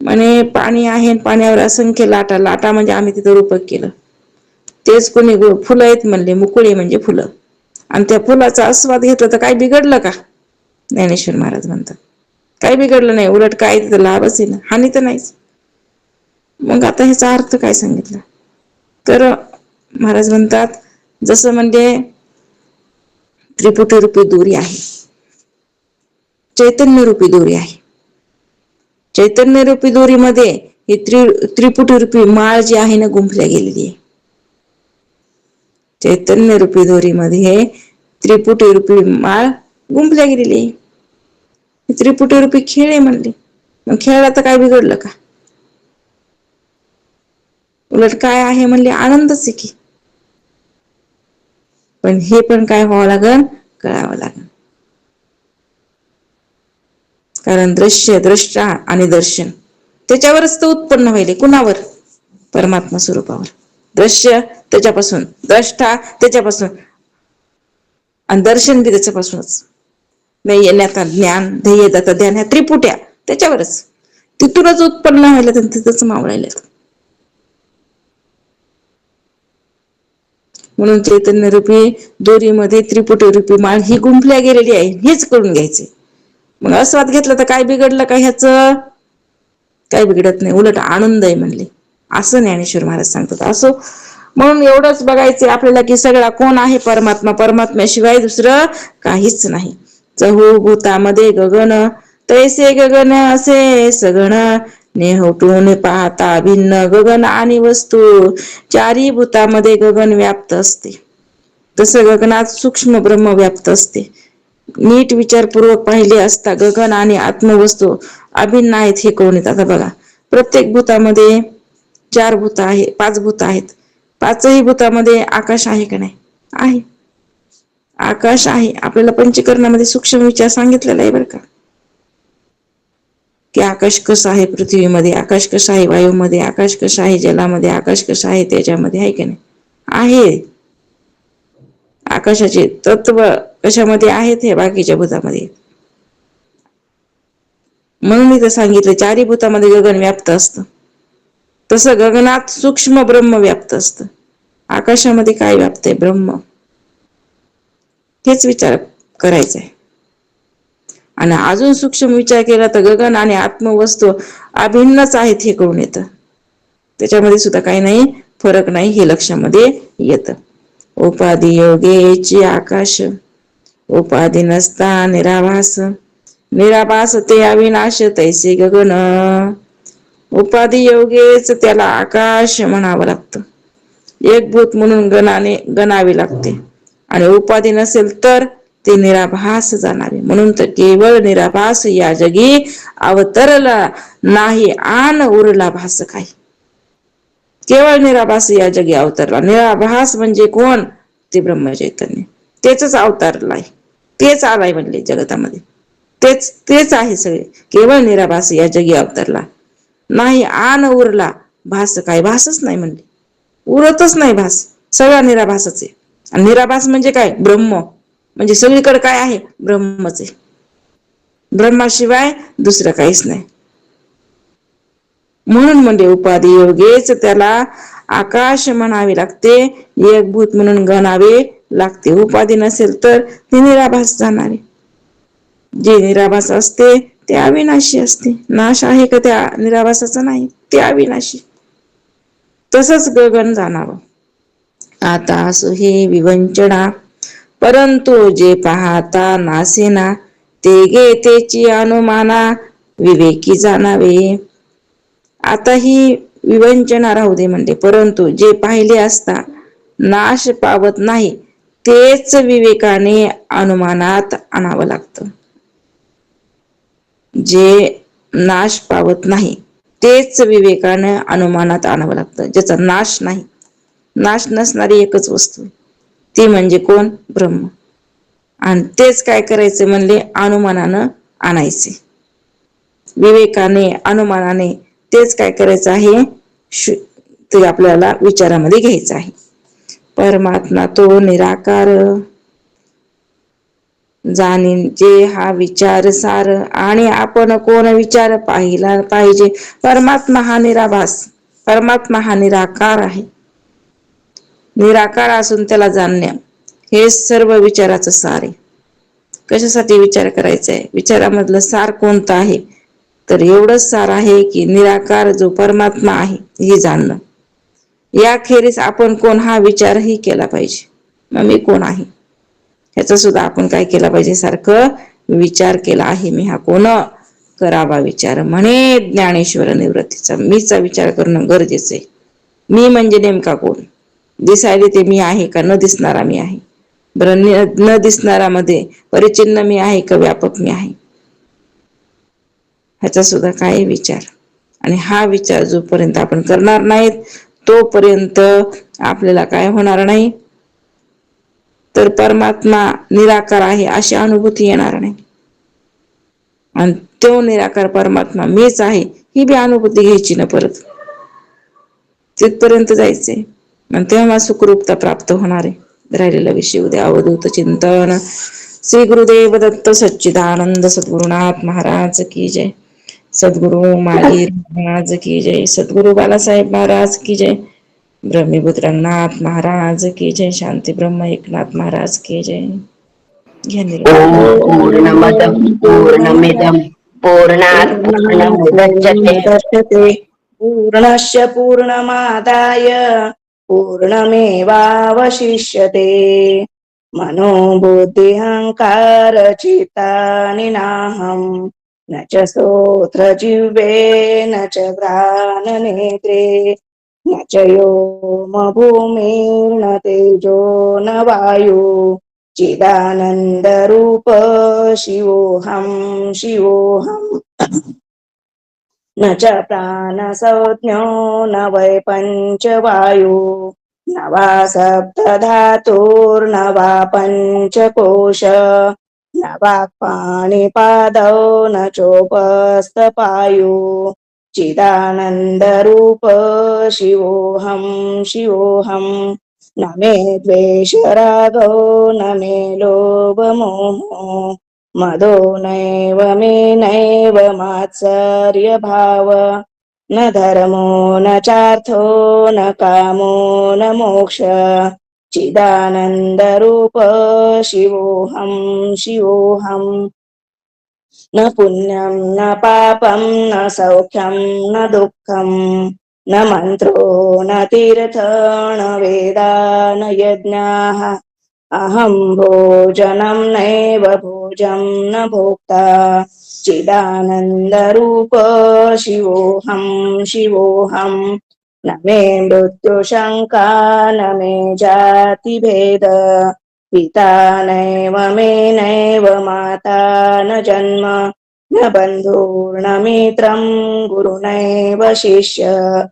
म्हणे पाणी आहे, पाण्यावर असंख्य लाटा. लाटा म्हणजे आम्ही तिथं रूपक केलं, तेच कोणी फुलं आहेत म्हणले, मुकुळे म्हणजे फुलं, आणि त्या फुलाचा आस्वाद घेतला तर काय बिघडलं का? ज्ञानेश्वर महाराज म्हणतात काही बिघडलं नाही, उलट काय तिथं लाभच आहे ना, हानी तर नाहीच. मग आता ह्याचा अर्थ काय सांगितला? तर महाराज म्हणतात जसं म्हणजे त्रिपुटी रूपी दोरी आहे, चैतन्य रूपी दोरी आहे. चैतन्य रूपी दोरीमध्ये ही त्रिपुटी रूपी माळ जी आहे ना गुंफल्या गेलेली आहे. चैतन्य रूपी दोरीमध्ये त्रिपुटी रूपी माळ गुंफल्या गेलेली आहे. त्रिपुटी रूपी खेळ आहे म्हणले. मग खेळला तर काय बिघडलं का? उलट काय आहे म्हणले आनंदच आहे की. पण हे पण काय व्हावं लागल, कळावं लागल. कारण दृश्य, द्रष्टा आणि दर्शन त्याच्यावरच तर उत्पन्न व्हायले. कुणावर? परमात्मा स्वरूपावर. दृश्य त्याच्यापासून, द्रष्टा त्याच्यापासून आणि दर्शन बी त्याच्यापासूनच. येण्याचा ज्ञान, ध्येयदाता ध्यान, ह्या त्रिपुट्या त्याच्यावरच. तिथूनच उत्पन्न व्हायला तर तिथंच मावळायला. म्हणून चैतन्य रूपी दोरीमध्ये त्रिपुटी रूपी माळ ही गुंफल्या गेलेली आहे. हेच करून घ्यायचे. मग आस्वाद घेतला तर काय बिघडलं का? ह्याच काय बिघडत नाही, उलट आनंद आहे म्हणले. असं ज्ञानेश्वर महाराज सांगतात. असो, म्हणून एवढंच बघायचे आपल्याला की सगळा कोण आहे? परमात्मा. परमात्म्याशिवाय दुसरं काहीच नाही. चहू भूतामध्ये गगन, तैसे गगन असे सगण, नेहोटून पाहता भिन्न गगन आणि वस्तू, चारी भूतामध्ये गगन व्याप्त असते. तसं गगनात सूक्ष्म ब्रह्म व्याप्त असते. नीट विचारपूर्वक पाहिले असता गगन आणि आत्मवस्तू अभिन्न आहेत हे कळून येतात. आता बघा, प्रत्येक भूतामध्ये 4 भूत आहे, 5 भूत आहेत. 5ही भूतामध्ये आकाश आहे का नाही? आहे. आकाश आहे. आपल्याला पंचकरणामध्ये सूक्ष्म विचार सांगितलेला आहे बरं का, की आकाश कसं आहे पृथ्वीमध्ये, आकाश कसं आहे वायूमध्ये, आकाश कसं आहे जलामध्ये, आकाश कसं आहे त्याच्यामध्ये, आहे का नाही? आहे. आकाशाचे तत्व कशामध्ये आहेत? हे बाकीच्या भूतामध्ये. म्हणून इथं सांगितलं 4ही भूतामध्ये गगन व्याप्त असतं. तसं गगनात सूक्ष्म ब्रह्म व्याप्त असतं. आकाशामध्ये काय व्याप्त आहे? ब्रह्म. हेच विचार करायचा आहे. आणि अजून सूक्ष्म विचार केला तर गगन आणि आत्मवस्तू अभिन्नच आहेत हे कळून येतं. त्याच्यामध्ये सुद्धा काही नाही, फरक नाही हे लक्षामध्ये येतं. उपाधी योगेची आकाश, उपाधी नसता निराभास, निराभास ते अविनाश तैसे गगन. उपाधी योगेच त्याला आकाश म्हणावं लागतं. एक भूत म्हणून गणावे लागते. आणि उपाधी नसेल तर ते निराभास जाणारे. म्हणून तर केवळ निराभास या जगी अवतरला नाही आन उरला भास काय. केवळ निराभास या जगी अवतरला. निराभास म्हणजे कोण? ते ब्रह्मचैतन्य. तेच अवतारलाय, तेच आलाय म्हणले जगतामध्ये. तेच आहे सगळे. केवळ निराभास या जगी अवतरला नाही आन उरला भास काय. भासच नाही म्हणले, उरतच नाही भास. सगळा निराभासच आहे. आणि निराभास म्हणजे काय? ब्रह्म. म्हणजे सगळीकडे काय आहे? ब्रह्मच आहे. ब्रह्माशिवाय दुसरं काहीच नाही. म्हणून म्हणजे उपाधी योगेच त्याला आकाश म्हणावे लागते. एक भूत म्हणून गणावे लागते. उपाधी नसेल तर ते निराभास जाणारे. जे निराभास असते ते अविनाशी असते. नाश आहे का त्या निराभासाचा? नाही, ते अविनाशी. तसंच गगन जाणावं. आता असो हे विवंचना, परंतु जे पाहता नासेना, ते गे तेची अनुमाना विवेकी जाणावे. आता ही विवंचना राहू दे म्हणते. परंतु जे पाहिले असता नाश पावत नाही, तेच विवेकाने अनुमानात आणावं लागतं. जे नाश पावत नाही तेच विवेकाने अनुमानात आणावं लागतं. ज्याचा नाश नाही, नाश नसणारी एकच वस्तू, ती म्हणजे कोण? ब्रह्म. आणि तेच काय करायचे म्हणले? अनुमानानं आणायचे. विवेकाने, अनुमानाने तेच काय करायचं आहे? ते आपल्याला विचारामध्ये घ्यायचं आहे. परमात्मा तो निराकार, जाणीचे हा विचार सार, आणि आपण कोण विचार पाहिला पाहिजे. परमात्मा हा निराभास, परमात्मा हा निराकार आहे. निराकार असून त्याला जाणणे हे सर्व विचाराचं सार आहे. कशासाठी विचार करायचा आहे? विचारामधलं सार कोणतं आहे? तर एवढंच सार आहे की निराकार जो परमात्मा आहे हे जाणणं. याखेरीज आपण कोण हा विचारही केला पाहिजे. मग मी कोण आहे ह्याचा सुद्धा आपण काय केला पाहिजे? सारखं विचार केला आहे मी हा कोण करावा विचार म्हणे ज्ञानेश्वर निवृत्तीचा. मीचा विचार करणं गरजेचं आहे. मी म्हणजे नेमका कोण? दिसायला ते मी आहे का? न दिसणारा मी आहे? बरं, न दिसणारा मध्ये परिचिन्न मी आहे का व्यापक मी आहे? ह्याचा सुद्धा काय विचार. आणि हा विचार जोपर्यंत आपण करणार नाहीत तोपर्यंत आपल्याला काय होणार नाही, तर परमात्मा निराकार आहे अशी अनुभूती येणार नाही. आणि तो निराकार परमात्मा मीच आहे ही बी अनुभूती घ्यायची ना परत. तिथपर्यंत जायचंय आणि तेव्हा सुखरूपता प्राप्त होणार आहे. राहिलेला विषय उद्या. अवधूत चिंतन. श्री गुरुदेव दत्त सच्चिदानंद सद्गुरुनाथ महाराज की जय. सद्गुरु माली महाराज की जय. सद्गुरु बालासाहेब महाराज की जय. ब्रह्मीभूत रंगनाथ महाराज की जय. शांती ब्रह्म एकनाथ महाराज की जय.
पूर्णमदं पूर्णमिदं पूर्णात् पूर्णमुदच्यते
पूर्णस्य पूर्णमादाय पूर्णमेवावशिष्यते. मनोबुद्धिहंकार चित्तानि नाहं न च स्तोत्र जिह्वे न च घ्राणनेत्रे न च योम भूमिर्न तेजो न वायु चिदानंद रूप शिवोहम शिवोहम. न च प्राणसंज्ञो न वै पंचवायु न वा सप्तधातुर्न वा पंचकोश न वाक्पाणिपादौ न चोपस्थपायु चिदानंद रूप शिवोहम शिवोहम. न मे द्वेष रागो न मे लोभ मोहो मदो नैव मे नैव मात्सर्य भाव न धर्मो न चार्थो न कामो न मोक्ष चिदानंद रूप शिवोहम शिवोहम. न पुण्यं न पापं न सौख्यं न दुःखं न मंत्रो न तीर्थ न वेदा न यज्ञाः अहं भोजनं नैव भोजं न भोक्ता चिदानंद रूप शिवोहम शिवोहम. न मे मृत्युशंका न मे जाति भेद पिता नैव मे नैव माता न जन्म न बन्धुर्न मित्रं गुरुनैव शिष्य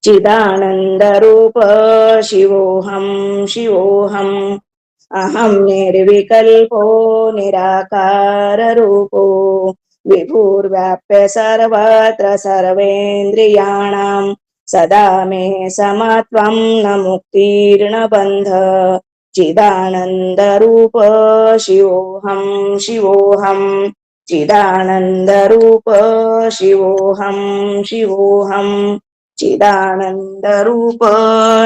चिदानंद रूप शिवोहम शिवोहम. अहं निर्विकल्पो निराकार रूपो विभुर्व्याप्य सर्वत्र सर्वेन्द्रियाणां सदा मे समत्वं न मुक्तिर्न बन्ध चिदानंद रूप शिवोहम शिवोहम. चिदानंद रूप शिवोहम शिवोहम. चिदानंद रूप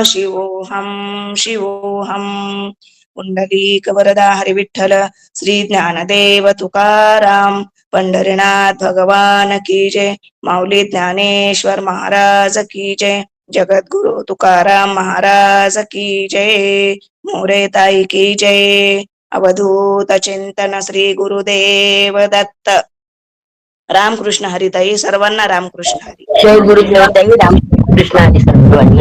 शिवोहम शिवोहम. पुंडलीक वरदा हरी विठ्ठल श्री ज्ञानदेव तुकाराम पंढरीनाथ भगवान की जय. माऊली ज्ञानेश्वर महाराज की जय. जगद्गुरु तुकाराम महाराज की जय. मोरे ताई की जय. अवधूत चिंतन श्री गुरुदेव दत्त. रामकृष्ण हरी ताई. सर्वांना रामकृष्ण हरी.
जय गुरुदेव रामकृष्ण हरी. सर्वांनी